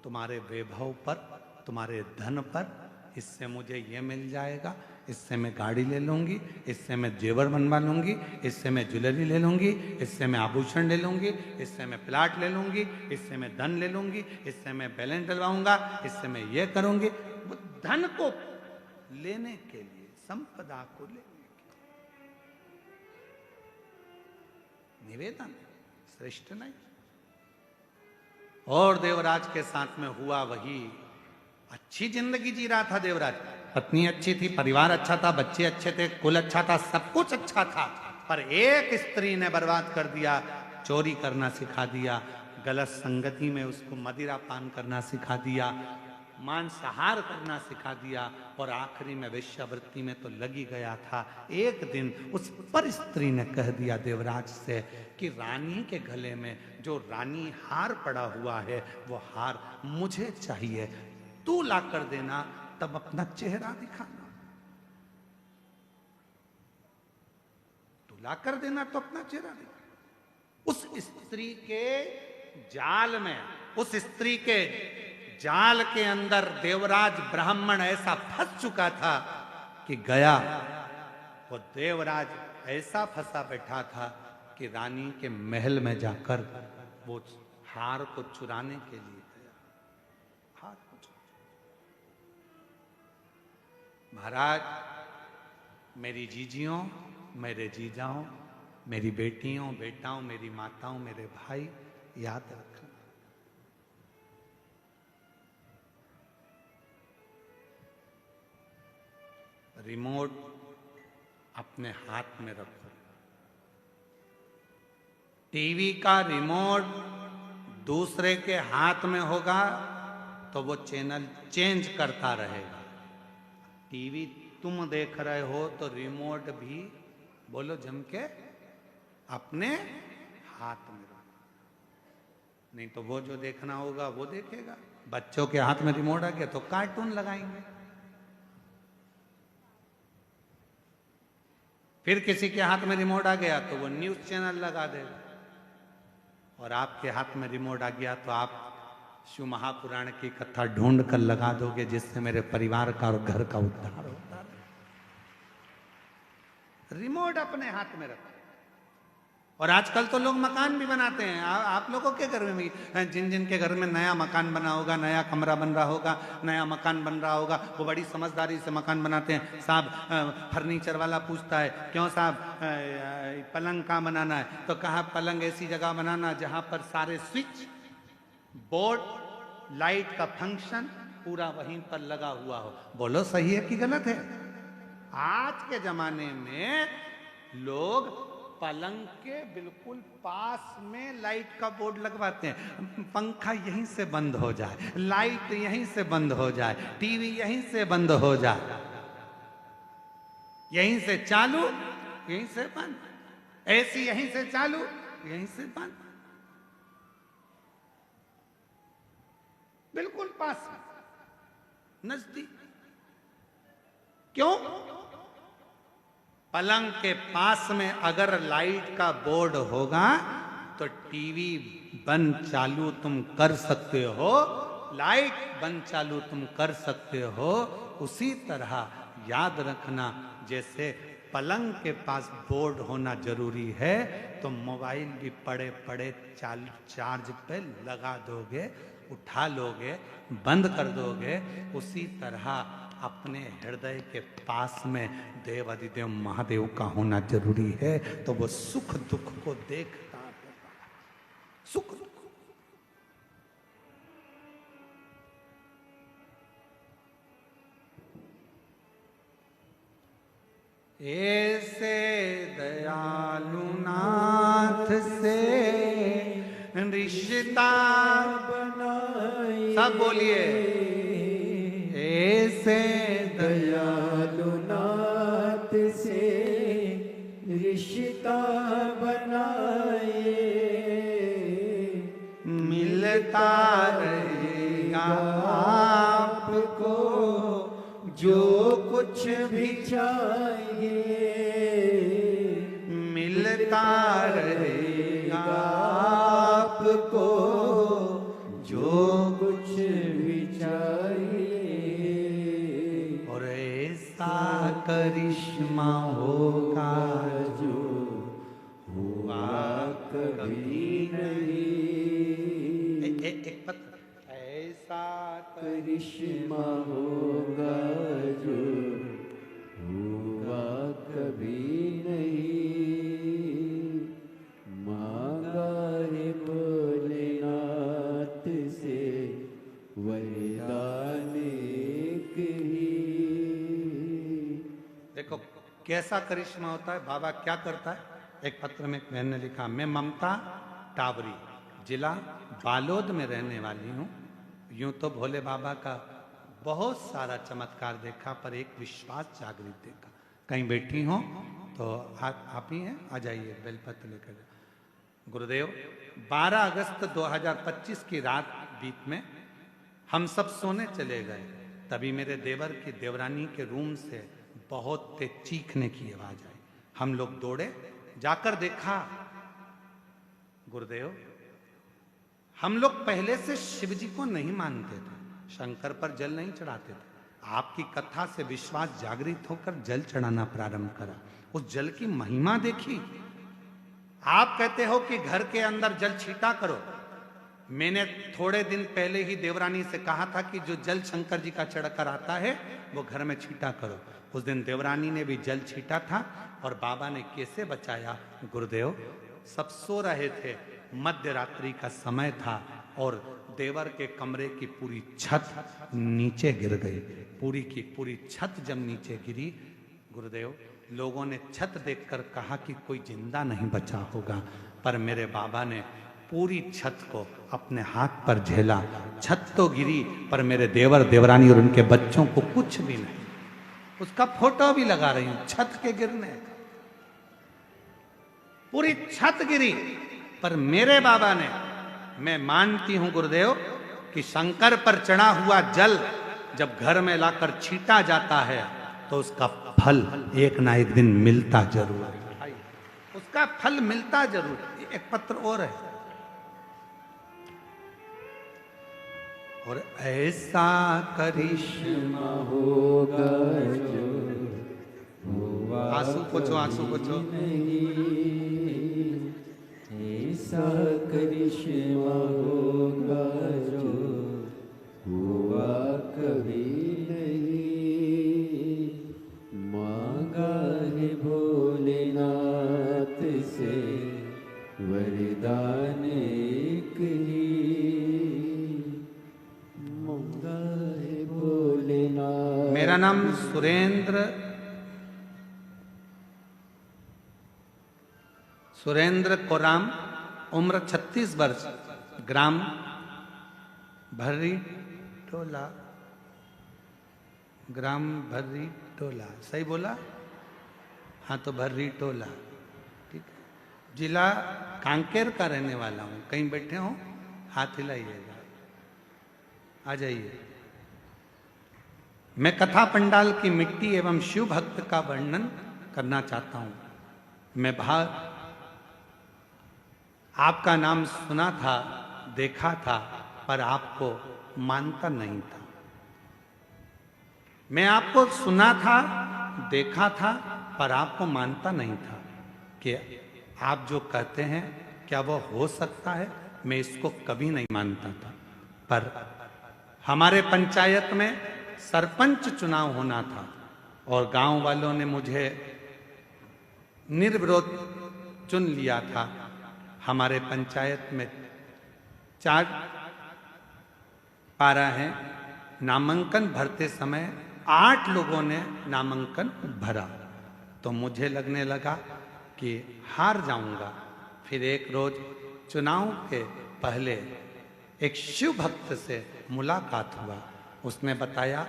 तुम्हारे वैभव पर, तुम्हारे धन पर, इससे मुझे ये मिल जाएगा, इससे मैं गाड़ी ले लूंगी, इससे मैं जेवर बनवा लूंगी, इससे मैं ज्वेलरी ले लूंगी, इससे मैं आभूषण ले लूंगी, इससे मैं प्लाट ले लूंगी, इससे मैं धन ले लूंगी, इससे मैं बैलेंस डलवाऊंगा, इससे मैं ये करूंगी। वो धन को लेने के लिए, संपदा को लेने के लिए निवेदन, श्रेष्ठ नहीं। और देवराज के साथ में हुआ वही। अच्छी जिंदगी जी रहा था देवराज, पत्नी अच्छी थी, परिवार अच्छा था, बच्चे अच्छे थे, कुल अच्छा था, सब कुछ अच्छा था। पर एक स्त्री ने बर्बाद कर दिया, चोरी करना सिखा दिया, गलत संगति में उसको मदिरा पान करना सिखा दिया, मांसाहार करना सिखा दिया, और आखिरी में वेश्यावृत्ति में तो लगी गया था। एक दिन उस पर स्त्री ने कह दिया देवराज से कि रानी के गले में जो रानी हार पड़ा हुआ है वो हार मुझे चाहिए, तू ला कर देना, तब अपना चेहरा दिखाना। तू ला कर देना तो अपना चेहरा दिखाना। उस स्त्री के जाल में, उस स्त्री के जाल के अंदर देवराज ब्राह्मण ऐसा फंस चुका था कि गया। वो देवराज ऐसा फंसा बैठा था कि रानी के महल में जाकर वो हार को चुराने के लिए गया। हार को महाराज, मेरी जीजियों, मेरे जीजाओं, मेरी बेटियों, बेटाओं, मेरी माताओं, मेरे भाई, याद रखना, रिमोट अपने हाथ में रखो। टीवी का रिमोट दूसरे के हाथ में होगा तो वो चैनल चेंज करता रहेगा। टीवी तुम देख रहे हो तो रिमोट भी, बोलो जम के, अपने हाथ में रखो, नहीं तो वो जो देखना होगा वो देखेगा। बच्चों के हाथ में रिमोट आ गया तो कार्टून लगाएंगे, फिर किसी के हाथ में रिमोट आ गया तो वो न्यूज चैनल लगा देगा, और आपके हाथ में रिमोट आ गया तो आप शिव महापुराण की कथा ढूंढ कर लगा दोगे जिससे मेरे परिवार का और घर का उद्धार होता है। रिमोट अपने हाथ में रखो। और आजकल तो लोग मकान भी बनाते हैं। आप लोगों के घर में भी, जिन जिन के घर में नया मकान बना होगा, नया कमरा बन रहा होगा, नया मकान बन रहा होगा, वो बड़ी समझदारी से मकान बनाते हैं। साहब फर्नीचर वाला पूछता है, क्यों साहब पलंग कहाँ बनाना है? तो कहा पलंग ऐसी जगह बनाना जहां पर सारे स्विच बोर्ड, लाइट का फंक्शन पूरा वहीं पर लगा हुआ हो। बोलो सही है कि गलत है? आज के जमाने में लोग पलंग के बिल्कुल पास में लाइट का बोर्ड लगवाते हैं। पंखा यहीं से बंद हो जाए, लाइट यहीं से बंद हो जाए, टीवी यहीं से बंद हो जाए, यहीं से चालू यहीं से बंद, एसी यहीं से चालू यहीं से बंद, बिल्कुल पास, नजदीक। क्यों? पलंग के पास में अगर लाइट का बोर्ड होगा तो टीवी बंद चालू तुम कर सकते हो, लाइट बंद चालू तुम कर सकते हो। उसी तरह याद रखना, जैसे पलंग के पास बोर्ड होना जरूरी है तो मोबाइल भी पड़े पड़े चार्ज पे लगा दोगे, उठा लोगे, बंद कर दोगे। उसी तरह अपने हृदय के पास में देव अधिदेव महादेव का होना जरूरी है, तो वो सुख दुख को देखता है। सुख दुख ऐसे दयालु नाथ से रिश्ता बनाए, सब बोलिए, ऐसे दयालु नाथ से रिश्ता बनाए, मिलता रहेगा आपको जो कुछ भी चाहिए, मिलता रहेगा आपको जो कुछ भी चाहिए। और ऐसा करिश्मा होगा जो हुआ कभी नहीं। एक पत्र, ऐसा करिश्मा होगा जो हुआ कभी नहीं। मांगा रे भोलेनाथ से वरदान एक ही। देखो कैसा करिश्मा होता है। बाबा क्या करता है? एक पत्र में बहन ने लिखा, मैं ममता टावरी, जिला बालोद में रहने वाली हूँ। यूं तो भोले बाबा का बहुत सारा चमत्कार देखा, पर एक विश्वास जागृत देखा। कहीं बैठी हो तो आप ही हैं, आ जाइए, बेलपत्र लेकर। गुरुदेव, 12 अगस्त 2025 की रात बीत में हम सब सोने चले गए, तभी मेरे देवर की देवरानी के रूम से बहुत तेज चीखने की आवाज आई। हम लोग दौड़े, जाकर देखा गुरुदेव, हम लोग पहले से शिव जी को नहीं मानते थे, शंकर पर जल नहीं चढ़ाते थे। आपकी कथा से विश्वास जागृत होकर जल चढ़ाना प्रारंभ करा। उस जल की महिमा देखी। आप कहते हो कि घर के अंदर जल छीटा करो। मैंने थोड़े दिन पहले ही देवरानी से कहा था कि जो जल शंकर जी का चढ़कर आता है वो घर में छीटा करो। उस दिन देवरानी ने भी जल छीटा था और बाबा ने कैसे बचाया। गुरुदेव, सब सो रहे थे, मध्य रात्रि का समय था और देवर के कमरे की पूरी छत नीचे गिर गई। पूरी की पूरी छत जब नीचे गिरी, गुरुदेव, लोगों ने छत देखकर कहा कि कोई जिंदा नहीं बचा होगा, पर मेरे बाबा ने पूरी छत को अपने हाथ पर झेला। छत तो गिरी पर मेरे देवर देवरानी और उनके बच्चों को कुछ भी नहीं। उसका फोटो भी लगा रही हूं, छत के गिरने का। पूरी छत गिरी पर मेरे बाबा ने, मैं मानती हूं गुरुदेव कि शंकर पर चढ़ा हुआ जल जब घर में लाकर छीटा जाता है तो उसका फल एक ना एक दिन मिलता जरूर है। उसका फल मिलता जरूर है। एक पत्र और है, और ऐसा करिश्मा होगा जो हुआ आंसू पोछो, आंसू पोछो। ऐसा करिश्मा होगा जो हुआ कभी नहीं। मांगा है भोलेनाथ से वरदान एक ही। मांगा है भोलेनाथ। मेरा नाम सुरेंद्र कोराम, उम्र 36 वर्ष, ग्राम भर्री टोला, ग्राम भर्री टोला, सही बोला? हाँ, तो भर्री टोला, ठीक है। जिला कांकेर का रहने वाला हूँ। कहीं बैठे हो हाथ हिलाइएगा, आ जाइए। मैं कथा पंडाल की मिट्टी एवं शिव भक्त का वर्णन करना चाहता हूँ। मैं आपका नाम सुना था, देखा था, पर आपको मानता नहीं था। मैं आपको सुना था, देखा था, पर आपको मानता नहीं था कि आप जो कहते हैं क्या वो हो सकता है। मैं इसको कभी नहीं मानता था। पर हमारे पंचायत में सरपंच चुनाव होना था और गांव वालों ने मुझे निर्विरोध चुन लिया था। हमारे पंचायत में 4 पारा हैं। नामांकन भरते समय 8 लोगों ने नामांकन भरा, तो मुझे लगने लगा कि हार जाऊंगा। फिर एक रोज चुनाव के पहले एक शिव भक्त से मुलाकात हुआ। उसने बताया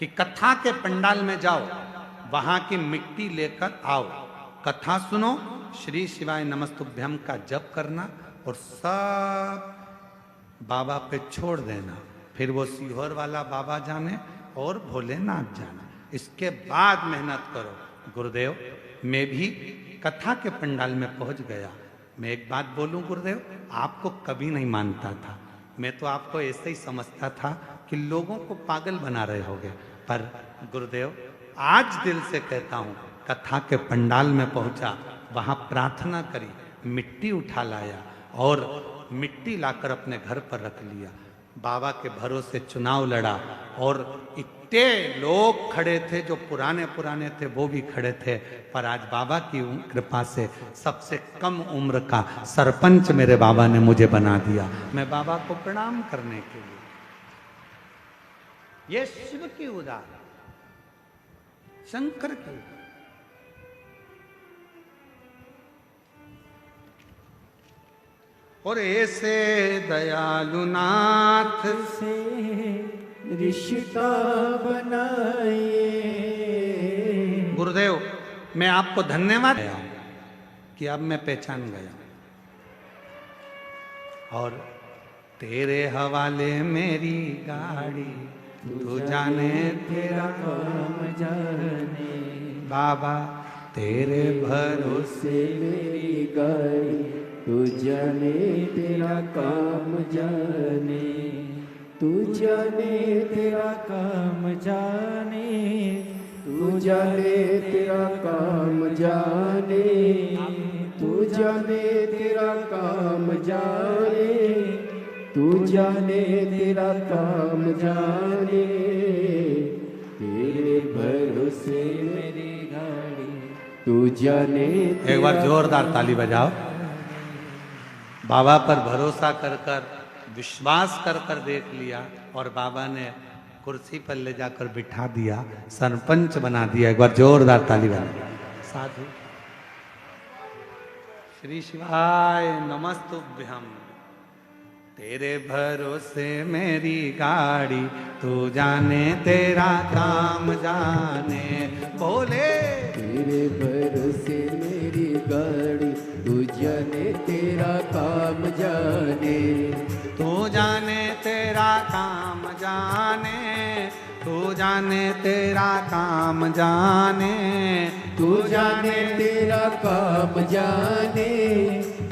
कि कथा के पंडाल में जाओ, वहां की मिट्टी लेकर आओ, कथा सुनो, श्री शिवाय नमस्तुभ्यम का जप करना और सब बाबा पे छोड़ देना। फिर वो सीहोर वाला बाबा जाने और भोलेनाथ जाने, इसके बाद मेहनत करो। गुरुदेव, मैं भी कथा के पंडाल में पहुंच गया। मैं एक बात बोलूं गुरुदेव, आपको कभी नहीं मानता था। मैं तो आपको ऐसे ही समझता था कि लोगों को पागल बना रहे होगे। पर गुरुदेव, आज दिल से कहता हूं, कथा के पंडाल में पहुंचा, वहां प्रार्थना करी, मिट्टी उठा लाया और मिट्टी लाकर अपने घर पर रख लिया। बाबा के भरोसे चुनाव लड़ा और इतने लोग खड़े थे, जो पुराने थे वो भी खड़े थे। पर आज बाबा की कृपा से सबसे कम उम्र का सरपंच मेरे बाबा ने मुझे बना दिया। मैं बाबा को प्रणाम करने के लिए, ये शिव की उदाहरण, शंकर की। और ऐसे दयालु नाथ से रिश्ता बनाए। गुरुदेव, मैं आपको धन्यवाद देता हूं कि अब मैं पहचान गया। और तेरे हवाले मेरी गाड़ी, तू जाने तेरा काम जाने। बाबा, तेरे भरोसे से मेरी गाड़ी, तू जाने तेरा काम जाने, तू जाने तेरा काम जाने, तू जाने तेरा काम जाने, तू जाने तेरा काम जाने, तू जाने तेरा काम जाने, तेरे भरोसे मेरी गाड़ी, तू जाने। एक बार जोरदार ताली बजाओ। बाबा पर भरोसा कर कर, विश्वास कर कर देख लिया और बाबा ने कुर्सी पर ले जाकर बिठा दिया, सरपंच बना दिया। एक बार जोरदार ताली बजा। साधु श्री शिवाय नमस्तुभ्यम। तेरे भरोसे मेरी गाड़ी, तू जाने तेरा काम जाने। बोले तेरे भरोसे मेरी गाड़ी, तू जाने तेरा काम जाने, तू जाने तेरा काम जाने, तू जाने तेरा काम जाने, तू जाने तेरा काम जाने,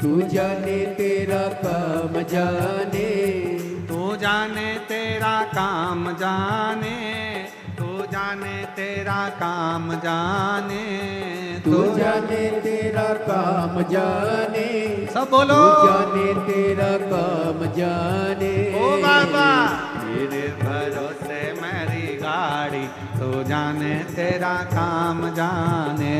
तू जाने तेरा काम जाने, तू जाने तेरा काम जाने, तू जाने तेरा काम जाने, तू जाने तेरा काम जाने। सब बोलो। तू जाने तेरा काम जाने। ओ बाबा तेरे भरोसे मेरी गाड़ी, तू जाने तेरा काम जाने।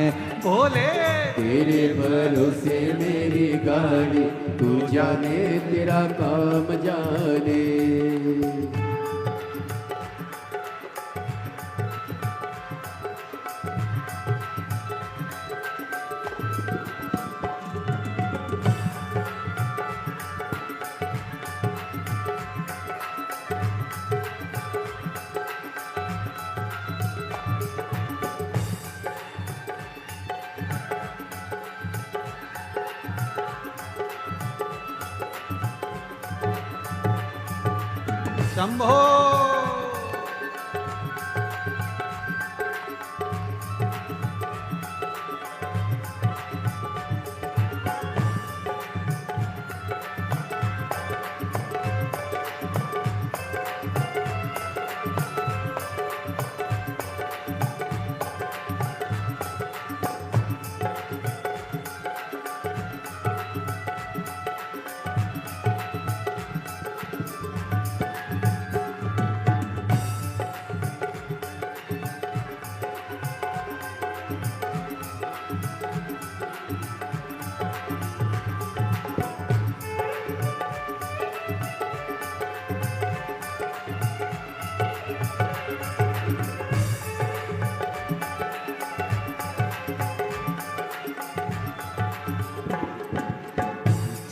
बोले तेरे भरोसे मेरी गाड़ी, तू जाने तेरा काम जाने। शंभो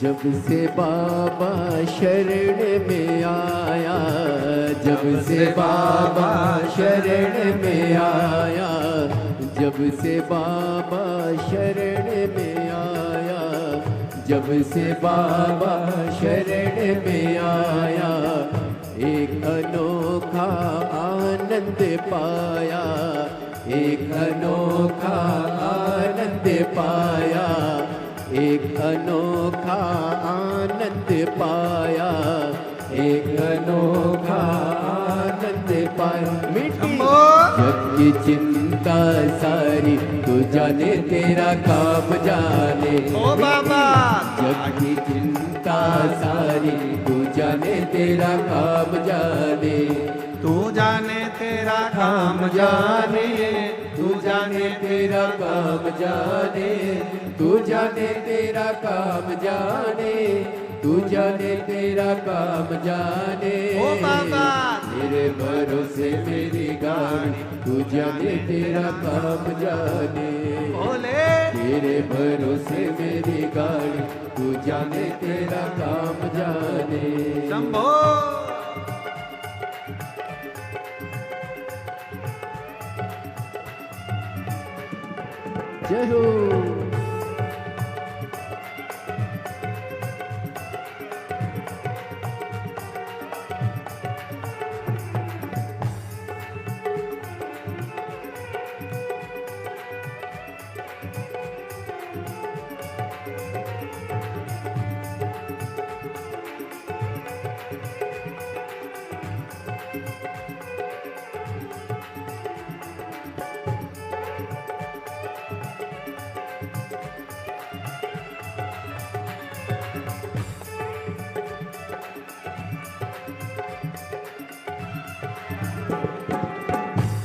जब से बाबा शरण में आया, जब से बाबा शरण में आया, जब से बाबा शरण में आया, जब से बाबा शरण में आया, एक अनोखा आनंद पाया, एक अनोखा आनंद पाया, एक अनोखा आनंद पाया, एक अनोखा आनंद पाया। मिट्टी जग की चिंता सारी, तू जाने तेरा काम जाने। ओ बाबा जग की चिंता सारी, तू जाने तेरा काम जाने। तू जाने तेरा काम जाने, तू जाने तेरा काम जाने, तू जाने तेरा काम जाने, तू जाने तेरा काम जाने। ओ बाबा तेरे भरोसे मेरी गाड़ी, तू जाने तेरा काम जाने। बोले तेरे भरोसे मेरी गाड़ी, तू जाने तेरा काम जाने। शंभो जय हो।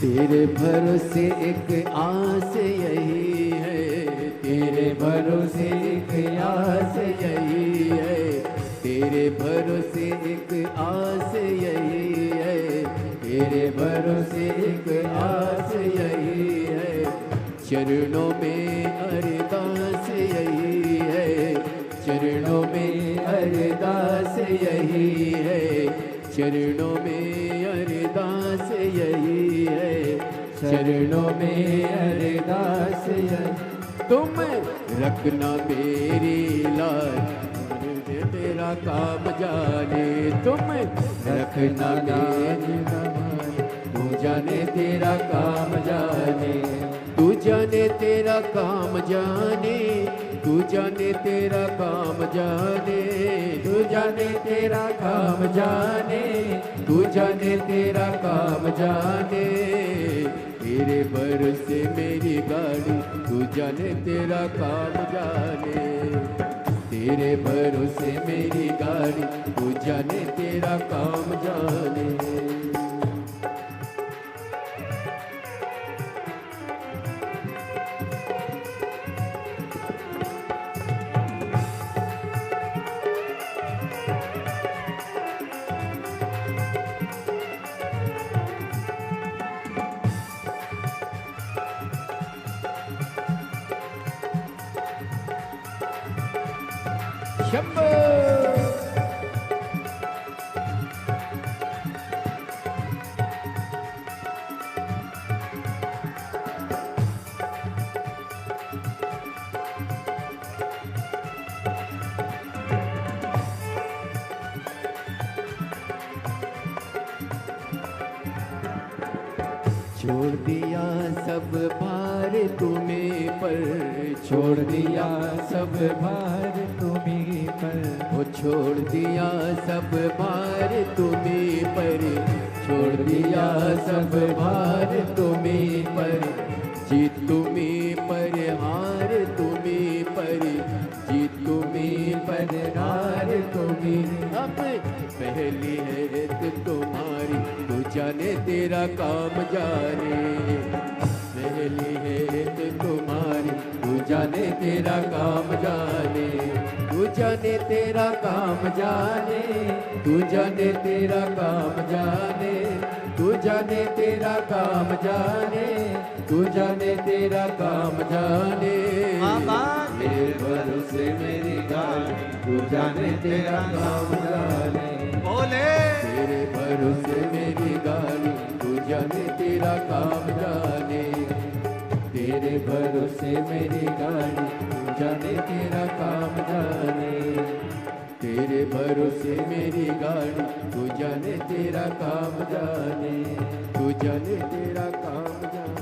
तेरे भरोसे एक आस यही है, तेरे भरोसे एक आस यही है, तेरे भरोसे एक आस यही है, तेरे भरोसे एक आस यही है। चरणों में अरदास यही है, चरणों में अरदास यही है, चरणों में अरदास यही है, चरणों में अरदास यही। तुम रखना मेरी लाज, मुझे तेरा काम जाने, तुम रखना मेरी लाज, तू जाने तेरा काम जाने, तू जाने तेरा काम जाने, तू जाने तेरा काम जाने, तू जाने तेरा काम जाने, तू जाने तेरा काम जाने। तेरे भरोसे मेरी गाड़ी, तू जाने तेरा काम जाने, तेरे भरोसे मेरी गाड़ी, तू जाने तेरा काम जाने। शंभो छोड़ दिया सब भार तुम्हें पर, छोड़ दिया सब भार तुम्हें पर, वो छोड़ दिया सब भार तुम्हें पर, छोड़ दिया सब भार तुम्हें पर, जीत तुम्हें पर हार तुम्हें पर, जीत तुम्हें पर हार तुम्हें। अब पहली है तुम्हारी, तू जाने तेरा काम जाने, पहली है तुम्हारी, तू जाने तेरा काम जाने, तू जाने तेरा काम जाने, तू जाने तेरा काम जाने, तू जाने तेरा काम जाने, तू जाने तेरा काम जाने। तेरे भरोसे मेरी गाड़ी, तू जाने तेरा काम जाने, बोले तेरे भरोसे मेरी गाड़ी, तू जाने तेरा काम जाने, तेरे भरोसे मेरी गाड़ी, तू जाने तेरा काम जाने, तेरे भरोसे मेरी गाड़ी, तू जाने तेरा काम जाने, तू जाने तेरा काम जाने।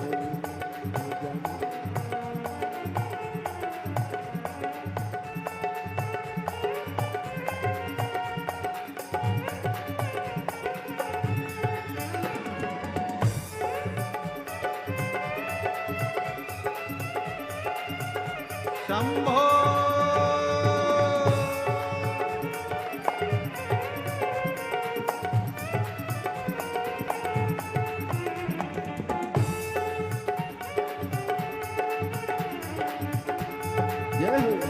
शंभो जय हो।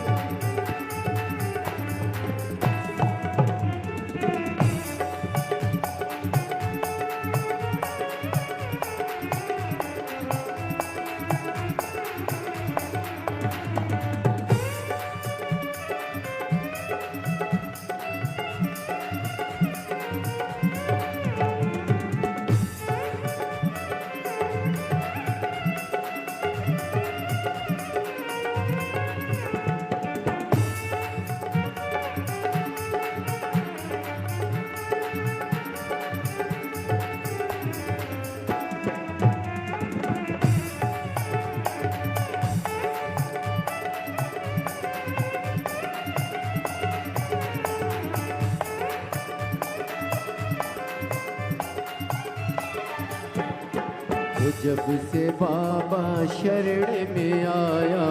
जब से बाबा शरण में आया,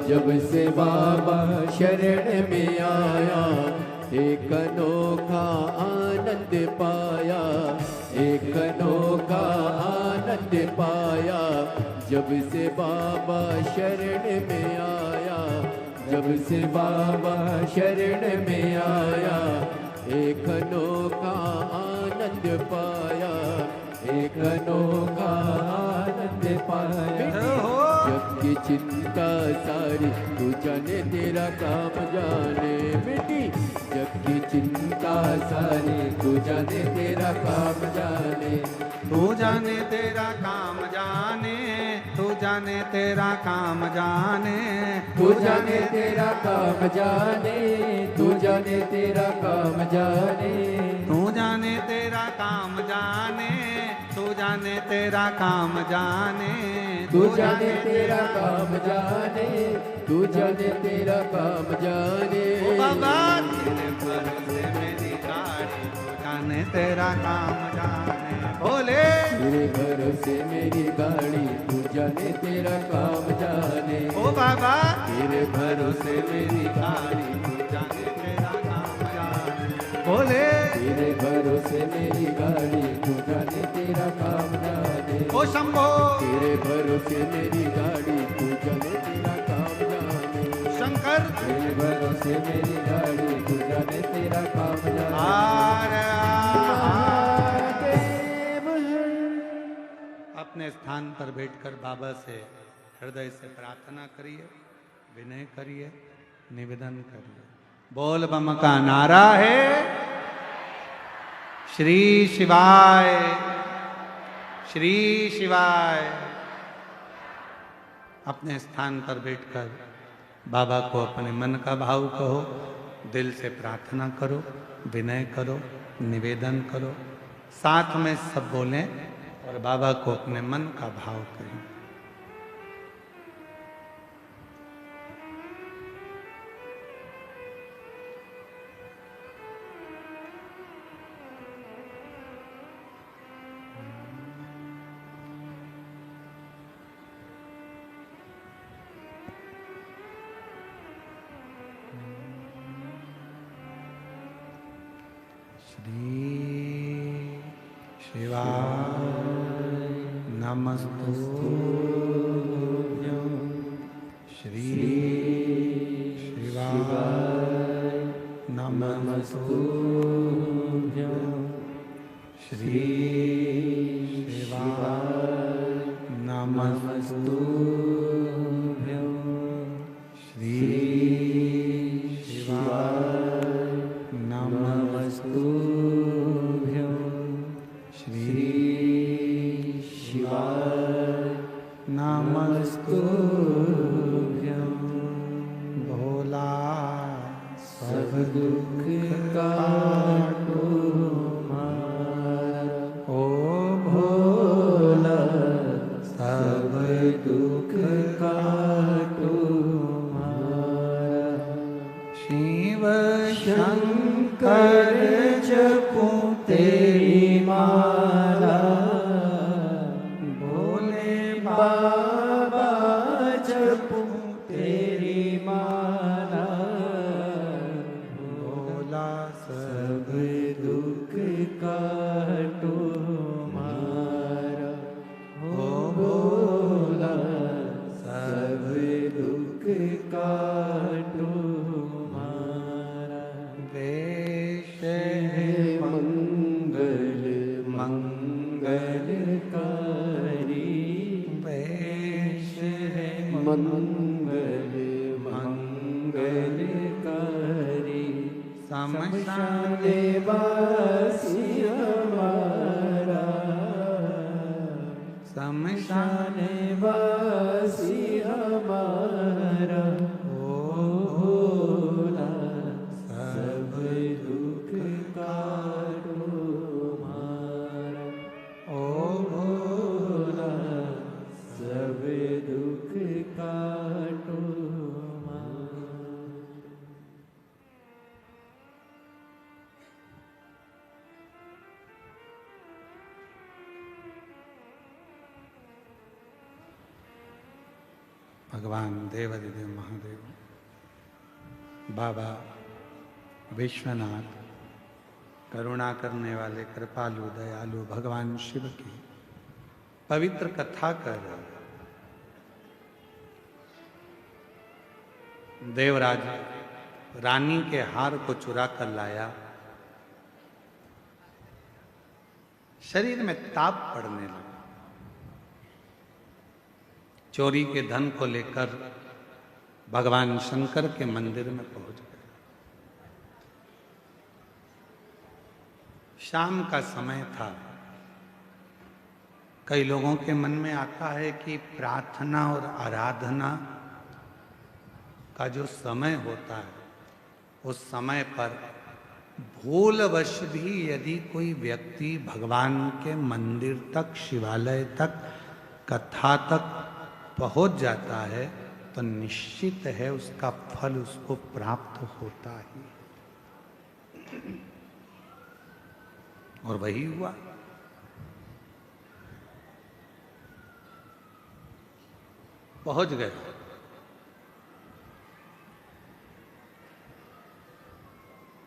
जब से बाबा शरण में आया, एक अनोखा आनंद पाया, एक अनोखा आनंद आनंद पाया, जब से बाबा शरण में आया, जब से बाबा शरण में आया, एक अनोखा आनंद पाया, एक अनोखा आनंद पाया। जग की चिंता सारी तू जाने, तेरा काम जाने मिटी, जग की चिंता सारी तू जाने, तेरा काम जाने, तू जाने तेरा काम जाने, तू जाने तेरा काम जाने, तू जाने तेरा काम जाने, तू जाने तेरा काम जाने, तू जाने तेरा काम जाने, तू जाने तेरा काम जाने, तू जाने तेरा काम जाने, तू जाने तेरा काम जाने। ओ बाबा तेरे भरोसे मेरी गाड़ी, तू जाने तेरा काम जाने, बोले तेरे भरोसे मेरी गाड़ी, तू जाने तेरा काम जाने। ओ बाबा तेरे भरोसे मेरी गाड़ी, तू जाने तेरा काम जाने, बोले तेरे भरोसे मेरी गाड़ी, तू जाने तेरा काम जाने। ओ शंभो तेरे भरोसे मेरी गाड़ी, तू जाने तेरा काम जाने। शंकर तेरे भरोसे मेरी गाड़ी, तू जाने तेरा काम जाने। महादेव है। अपने स्थान पर बैठकर बाबा से हृदय से प्रार्थना करिए, विनय करिए, निवेदन करिए। बोल बम का नारा है, श्री शिवाय, श्री शिवाय। अपने स्थान पर बैठकर बाबा को अपने मन का भाव कहो, दिल से प्रार्थना करो, विनय करो, निवेदन करो, साथ में सब बोलें और बाबा को अपने मन का भाव करें। शिवाय नमस्तुभ्यं, श्री शिवाय नमस्तुभ्यं, श्री शिवाय नमस्तुभ्यं, श्री शिवाय नमस्तुभ्यं, श्री शिवाय नमस्तुभ्यं। भोला सब दुख काटो हमारा, ओ भोला सब दुख काटो हमारा। शिव शंकर जपूं तेरी माला, भोले बाबा जपूं तेरी माला। भोला सब दुख काटो हमारा, ओ भोला सब दुख काटो हमारा। वेश है मंगल मंगलकारी, वेश है मंगल मंगलकारी। शमशान वासी हमारा, शमशान वासी हमारा। ओ भोला सब दुख काटो हमारा, ओ भोला सब दुख काटो हमारा। भगवान देवाधिदेव महादेव बाबा विश्वनाथ, करुणा करने वाले कृपालु दयालु भगवान शिव की पवित्र कथा कर देवराज रानी के हार को चुरा कर लाया। शरीर में ताप पड़ने लगा। चोरी के धन को लेकर भगवान शंकर के मंदिर में पहुंच गए। शाम का समय था। कई लोगों के मन में आता है कि प्रार्थना और आराधना का जो समय होता है उस समय पर भूलवश भी यदि कोई व्यक्ति भगवान के मंदिर तक, शिवालय तक, कथा तक पहुंच जाता है तो निश्चित है उसका फल उसको प्राप्त होता ही। और वही हुआ। पहुंच गए।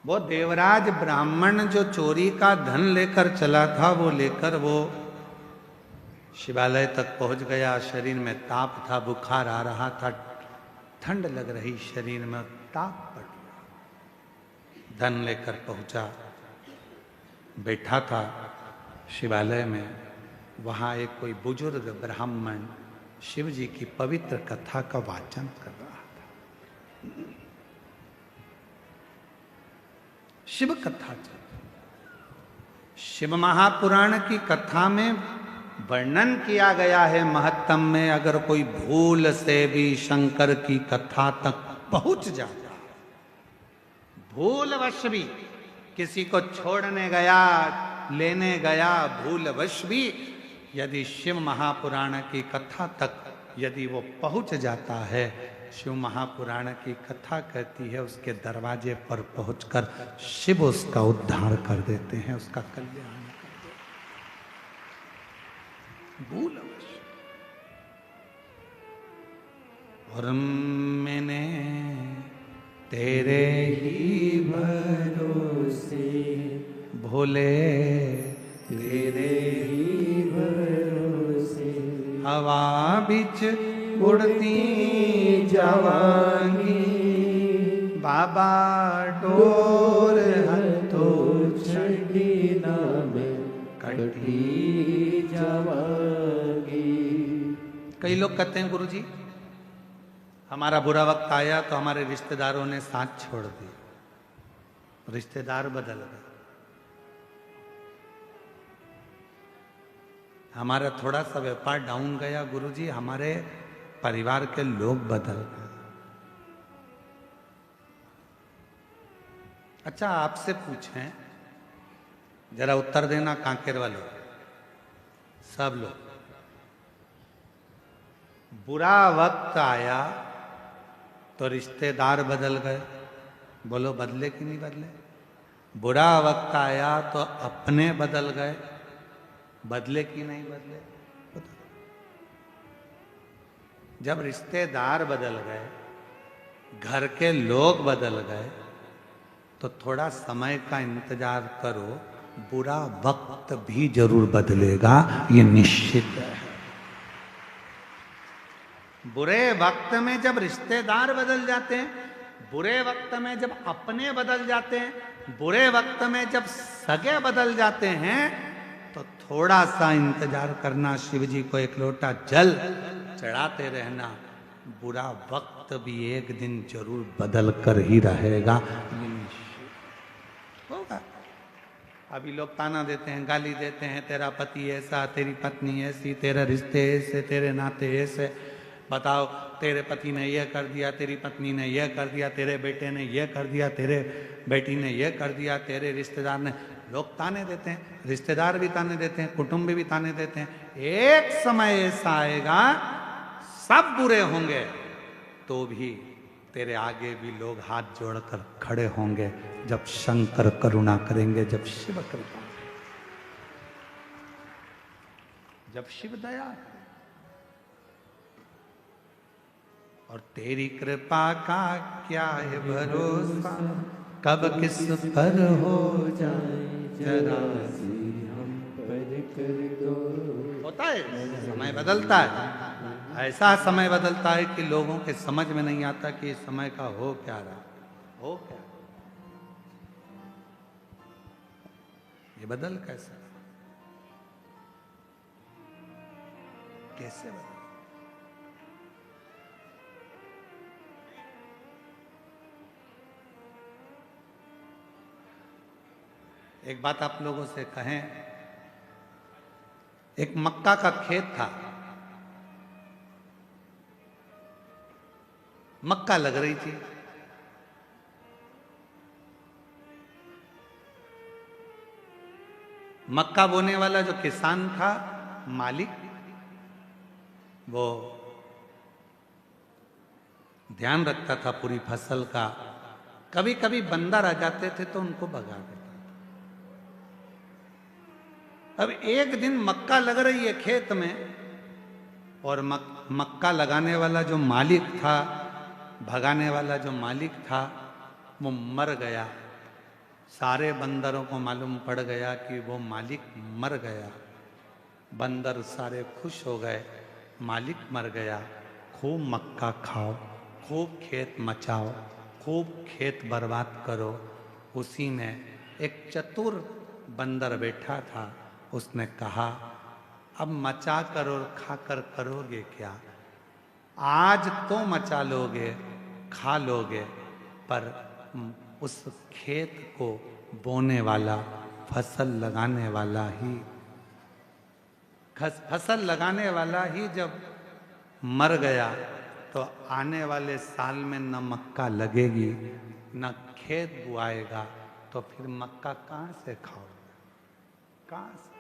वो देवराज ब्राह्मण जो चोरी का धन लेकर चला था वो लेकर वो शिवालय तक पहुंच गया। शरीर में ताप था, बुखार आ रहा था, ठंड लग रही शरीर में, ताप पड़ गया। धन लेकर पहुंचा, बैठा था शिवालय में। वहां एक कोई बुजुर्ग ब्राह्मण शिव जी की पवित्र कथा का वाचन कर रहा था। शिव कथा चल, शिव महापुराण की कथा में वर्णन किया गया है महत्तम में, अगर कोई भूल से भी शंकर की कथा तक पहुंच जाता, भूलवश भी किसी को छोड़ने गया, लेने गया, भूलवश भी यदि शिव महापुराण की कथा तक यदि वो पहुंच जाता है, शिव महापुराण की कथा कहती है उसके दरवाजे पर पहुंचकर शिव उसका उद्धार कर देते हैं, उसका कल्याण कर देते हैं। भूलवश। और मैंने तेरे ही भरोसे भोले, तेरे ही भरोसे हवा बिच उड़ती जावांगी, बाबा डोर हथो छड़ी नाम कटी जावांगी। कई लोग कहते हैं गुरुजी हमारा बुरा वक्त आया तो हमारे रिश्तेदारों ने साथ छोड़ दिया, रिश्तेदार बदल गए। हमारा थोड़ा सा व्यापार डाउन गया गुरुजी, हमारे परिवार के लोग बदल गए। अच्छा आपसे पूछें, जरा उत्तर देना कांकेर वालों, सब लोग, बुरा वक्त आया तो रिश्तेदार बदल गए, बोलो बदले कि नहीं बदले? बुरा वक्त आया तो अपने बदल गए, बदले कि नहीं बदले? जब रिश्तेदार बदल गए, घर के लोग बदल गए, तो थोड़ा समय का इंतजार करो, बुरा वक्त भी जरूर बदलेगा, ये निश्चित है। बुरे वक्त में जब रिश्तेदार बदल जाते हैं, बुरे वक्त में जब अपने बदल जाते हैं, बुरे वक्त में जब सगे बदल जाते हैं, तो थोड़ा सा इंतजार करना, शिव जी को एक लोटा जल चढ़ाते रहना, बुरा वक्त भी एक दिन जरूर बदल कर ही रहेगा, होगा। अभी लोग ताना देते हैं, गाली देते हैं, तेरा पति ऐसा, तेरी पत्नी ऐसी, तेरे रिश्ते ऐसे, तेरे नाते ऐसे, बताओ तेरे पति ने यह कर दिया, तेरी पत्नी ने यह कर दिया, तेरे बेटे ने यह कर दिया, तेरे बेटी ने यह कर दिया, तेरे रिश्तेदार ने, लोग ताने देते हैं, रिश्तेदार भी ताने देते हैं, कुटुंब भी ताने देते हैं। एक समय ऐसा आएगा सब बुरे होंगे तो भी तेरे आगे भी लोग हाथ जोड़कर खड़े होंगे, जब शंकर करुणा करेंगे, जब शिव कृपा, जब शिव दया। और तेरी कृपा का क्या है भरोसा, कब किस पर हो जाए जरा सी हम पर कर दो। होता है, समय बदलता है, ऐसा समय बदलता है कि लोगों के समझ में नहीं आता कि इस समय का हो क्या रहा, हो क्या, ये बदल कैसे, कैसे बदल। एक बात आप लोगों से कहें, एक मक्का का खेत था, मक्का लग रही थी, मक्का बोने वाला जो किसान था, मालिक, वो ध्यान रखता था पूरी फसल का। कभी कभी बंदर आ जाते थे तो उनको भगा देता। अब एक दिन मक्का लग रही है खेत में, और मक्का लगाने वाला जो मालिक था, भगाने वाला जो मालिक था, वो मर गया। सारे बंदरों को मालूम पड़ गया कि वो मालिक मर गया। बंदर सारे खुश हो गए, मालिक मर गया, खूब मक्का खाओ, खूब खेत मचाओ, खूब खेत बर्बाद करो। उसी में एक चतुर बंदर बैठा था, उसने कहा, अब मचा कर और खाकर करोगे क्या? आज तो मचा लोगे, खा लोगे, पर उस खेत को बोने वाला, फसल लगाने वाला ही, फसल लगाने वाला ही जब मर गया तो आने वाले साल में न मक्का लगेगी, न खेत बुआएगा, तो फिर मक्का कहाँ से खाओगे, कहाँ से?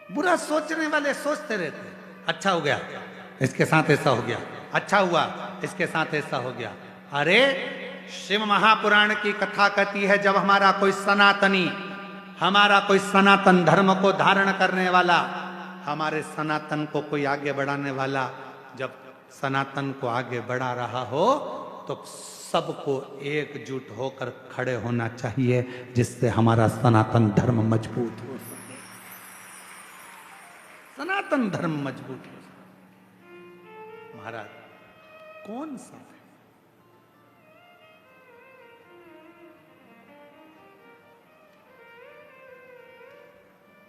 बुरा सोचने वाले सोचते रहते, अच्छा हो गया इसके साथ ऐसा हो गया, अच्छा हुआ इसके साथ ऐसा हो गया। अरे शिव महापुराण की कथा कहती है, जब हमारा कोई सनातनी, हमारा कोई सनातन धर्म को धारण करने वाला, हमारे सनातन को कोई आगे बढ़ाने वाला, जब सनातन को आगे बढ़ा रहा हो तो सबको एकजुट होकर खड़े होना चाहिए, जिससे हमारा सनातन धर्म मजबूत हो सके, सनातन धर्म मजबूत हो सके। महाराज कौन सा है?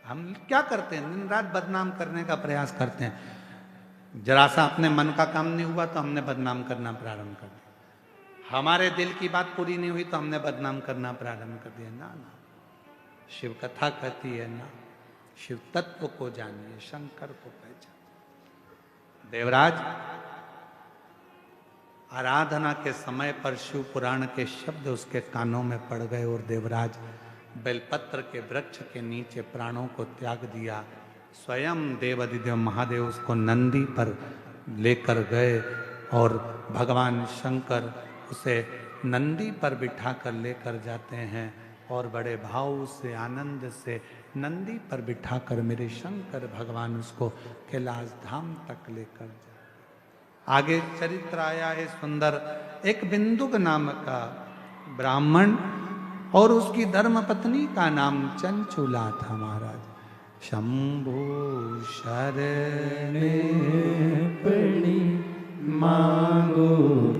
हम क्या करते हैं, दिन रात बदनाम करने का प्रयास करते हैं। जरा सा अपने मन का काम नहीं हुआ तो हमने बदनाम करना प्रारंभ कर दिया, हमारे दिल की बात पूरी नहीं हुई तो हमने बदनाम करना प्रारंभ कर दिया। ना ना, शिव कथा कहती है ना, शिव तत्व को जानिए, शंकर को पहचानिए। देवराज आराधना के समय पर शिव पुराण के शब्द उसके कानों में पड़ गए, और देवराज बेलपत्र के वृक्ष के नीचे प्राणों को त्याग दिया। स्वयं देवाधिदेव महादेव उसको नंदी पर लेकर गए, और भगवान शंकर उसे नंदी पर बिठा कर लेकर जाते हैं, और बड़े भाव से, आनंद से नंदी पर बिठाकर मेरे शंकर भगवान उसको कैलाश धाम तक लेकर जाते। आगे चरित्र आया है सुंदर। एक बिंदुक नाम का ब्राह्मण और उसकी धर्मपत्नी का नाम चंचुला था। महाराज शंभु शरण पड़ी मांगो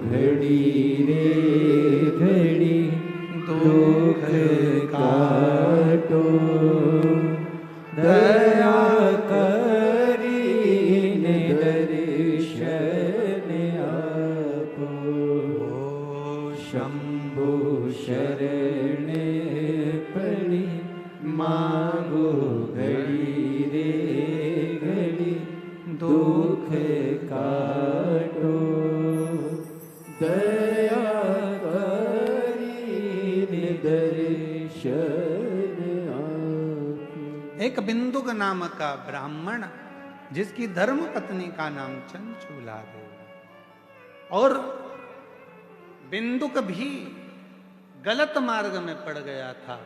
घड़ी रे घड़ी, दुख काटो दया करी दर्शन आपो। शंभु शरण पड़ी मांगो घड़ी रे घड़ी, दुख काटो दया करी दर्शन आपो। एक बिंदुक नाम का ब्राह्मण, जिसकी धर्म पत्नी का नाम चंचुला देव, और बिंदुक भी गलत मार्ग में पड़ गया था,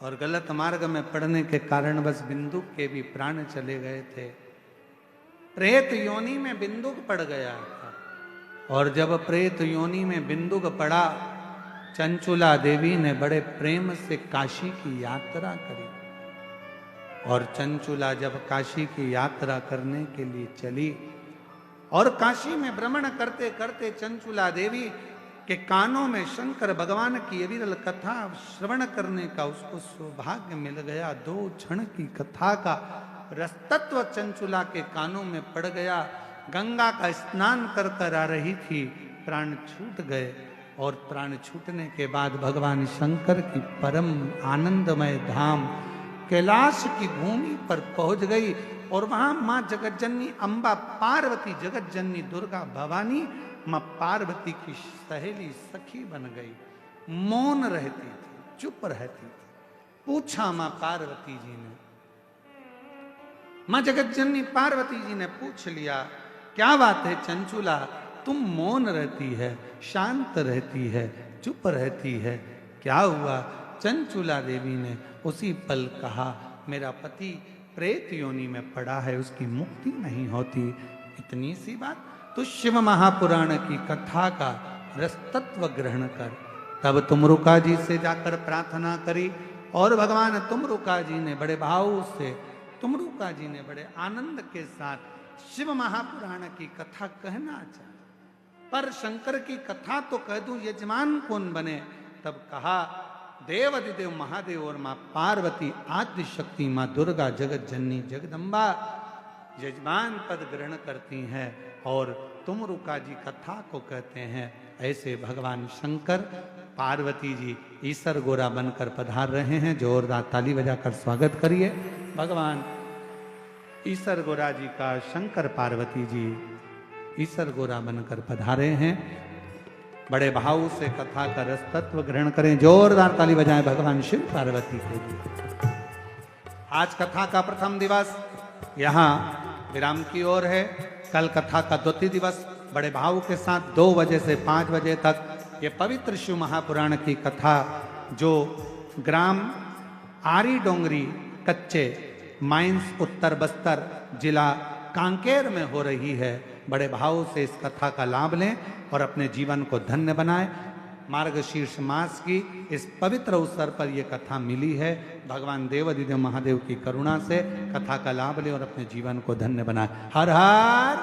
और गलत मार्ग में पड़ने के कारण बस बिंदुक के भी प्राण चले गए थे। प्रेत योनि में बिंदुक पड़ गया था, और जब प्रेत योनि में बिंदुक पड़ा चंचुला देवी ने बड़े प्रेम से काशी की यात्रा करी। और चंचुला जब काशी की यात्रा करने के लिए चली और काशी में भ्रमण करते करते चंचुला देवी के कानों में शंकर भगवान की अविरल कथा श्रवण करने का उसको सौभाग्य मिल गया। 2 क्षण की कथा का रसतत्व चंचुला के कानों में पड़ गया। गंगा का स्नान कर कर आ रही थी, प्राण छूट गए और प्राण छूटने के बाद भगवान शंकर की परम आनंदमय धाम कैलाश की भूमि पर पहुंच गई और वहां मां जगतजननी अंबा पार्वती, जगतजननी दुर्गा भवानी मां पार्वती की सहेली सखी बन गई। मौन रहती थी, चुप रहती थी। पूछा मां पार्वती जी ने, मां जगतजननी पार्वती जी ने पूछ लिया, क्या बात है चंचुला, तुम मौन रहती है, शांत रहती है, चुप रहती है, क्या हुआ? चंचुला देवी ने उसी पल कहा, मेरा पति प्रेत योनि में पड़ा है, उसकी मुक्ति नहीं होती। इतनी सी बात? तो शिव महापुराण की कथा का रसतत्व ग्रहण कर। तब तुमरुका जी से जाकर प्रार्थना करी और भगवान तुमरुका जी ने बड़े भाव से, तुमरुका जी ने बड़े आनंद के साथ शिव महापुराण की कथा कहना चाहा। पर शंकर की कथा तो कह दूं, यजमान कौन बने? तब कहा, देवाधिदेव महादेव और मां पार्वती, आदि शक्ति मां दुर्गा, जगत जननी जगदम्बा यजमान पद ग्रहण करती हैं और तुमरुका जी कथा को कहते हैं। ऐसे भगवान शंकर पार्वती जी ईसर गोरा बनकर पधार रहे हैं। जोरदार ताली बजाकर स्वागत करिए भगवान ईसर गोरा जी का। शंकर पार्वती जी ईसर गोरा बनकर पधारे हैं। बड़े भाव से कथा का रस तत्व ग्रहण करें। जोरदार ताली बजाएं भगवान शिव पार्वती के लिए। आज कथा का प्रथम दिवस यहाँ विराम की ओर है। कल कथा का द्वितीय दिवस बड़े भाव के साथ 2 बजे से 5 बजे तक ये पवित्र शिव महापुराण की कथा जो ग्राम आरी डोंगरी कच्चे माइंस उत्तर बस्तर जिला कांकेर में हो रही है। बड़े भाव से इस कथा का लाभ लें और अपने जीवन को धन्य बनाएं। मार्गशीर्ष मास की इस पवित्र अवसर पर यह कथा मिली है। भगवान देवाधिदेव महादेव की करुणा से कथा का लाभ लें और अपने जीवन को धन्य बनाएं। हर हर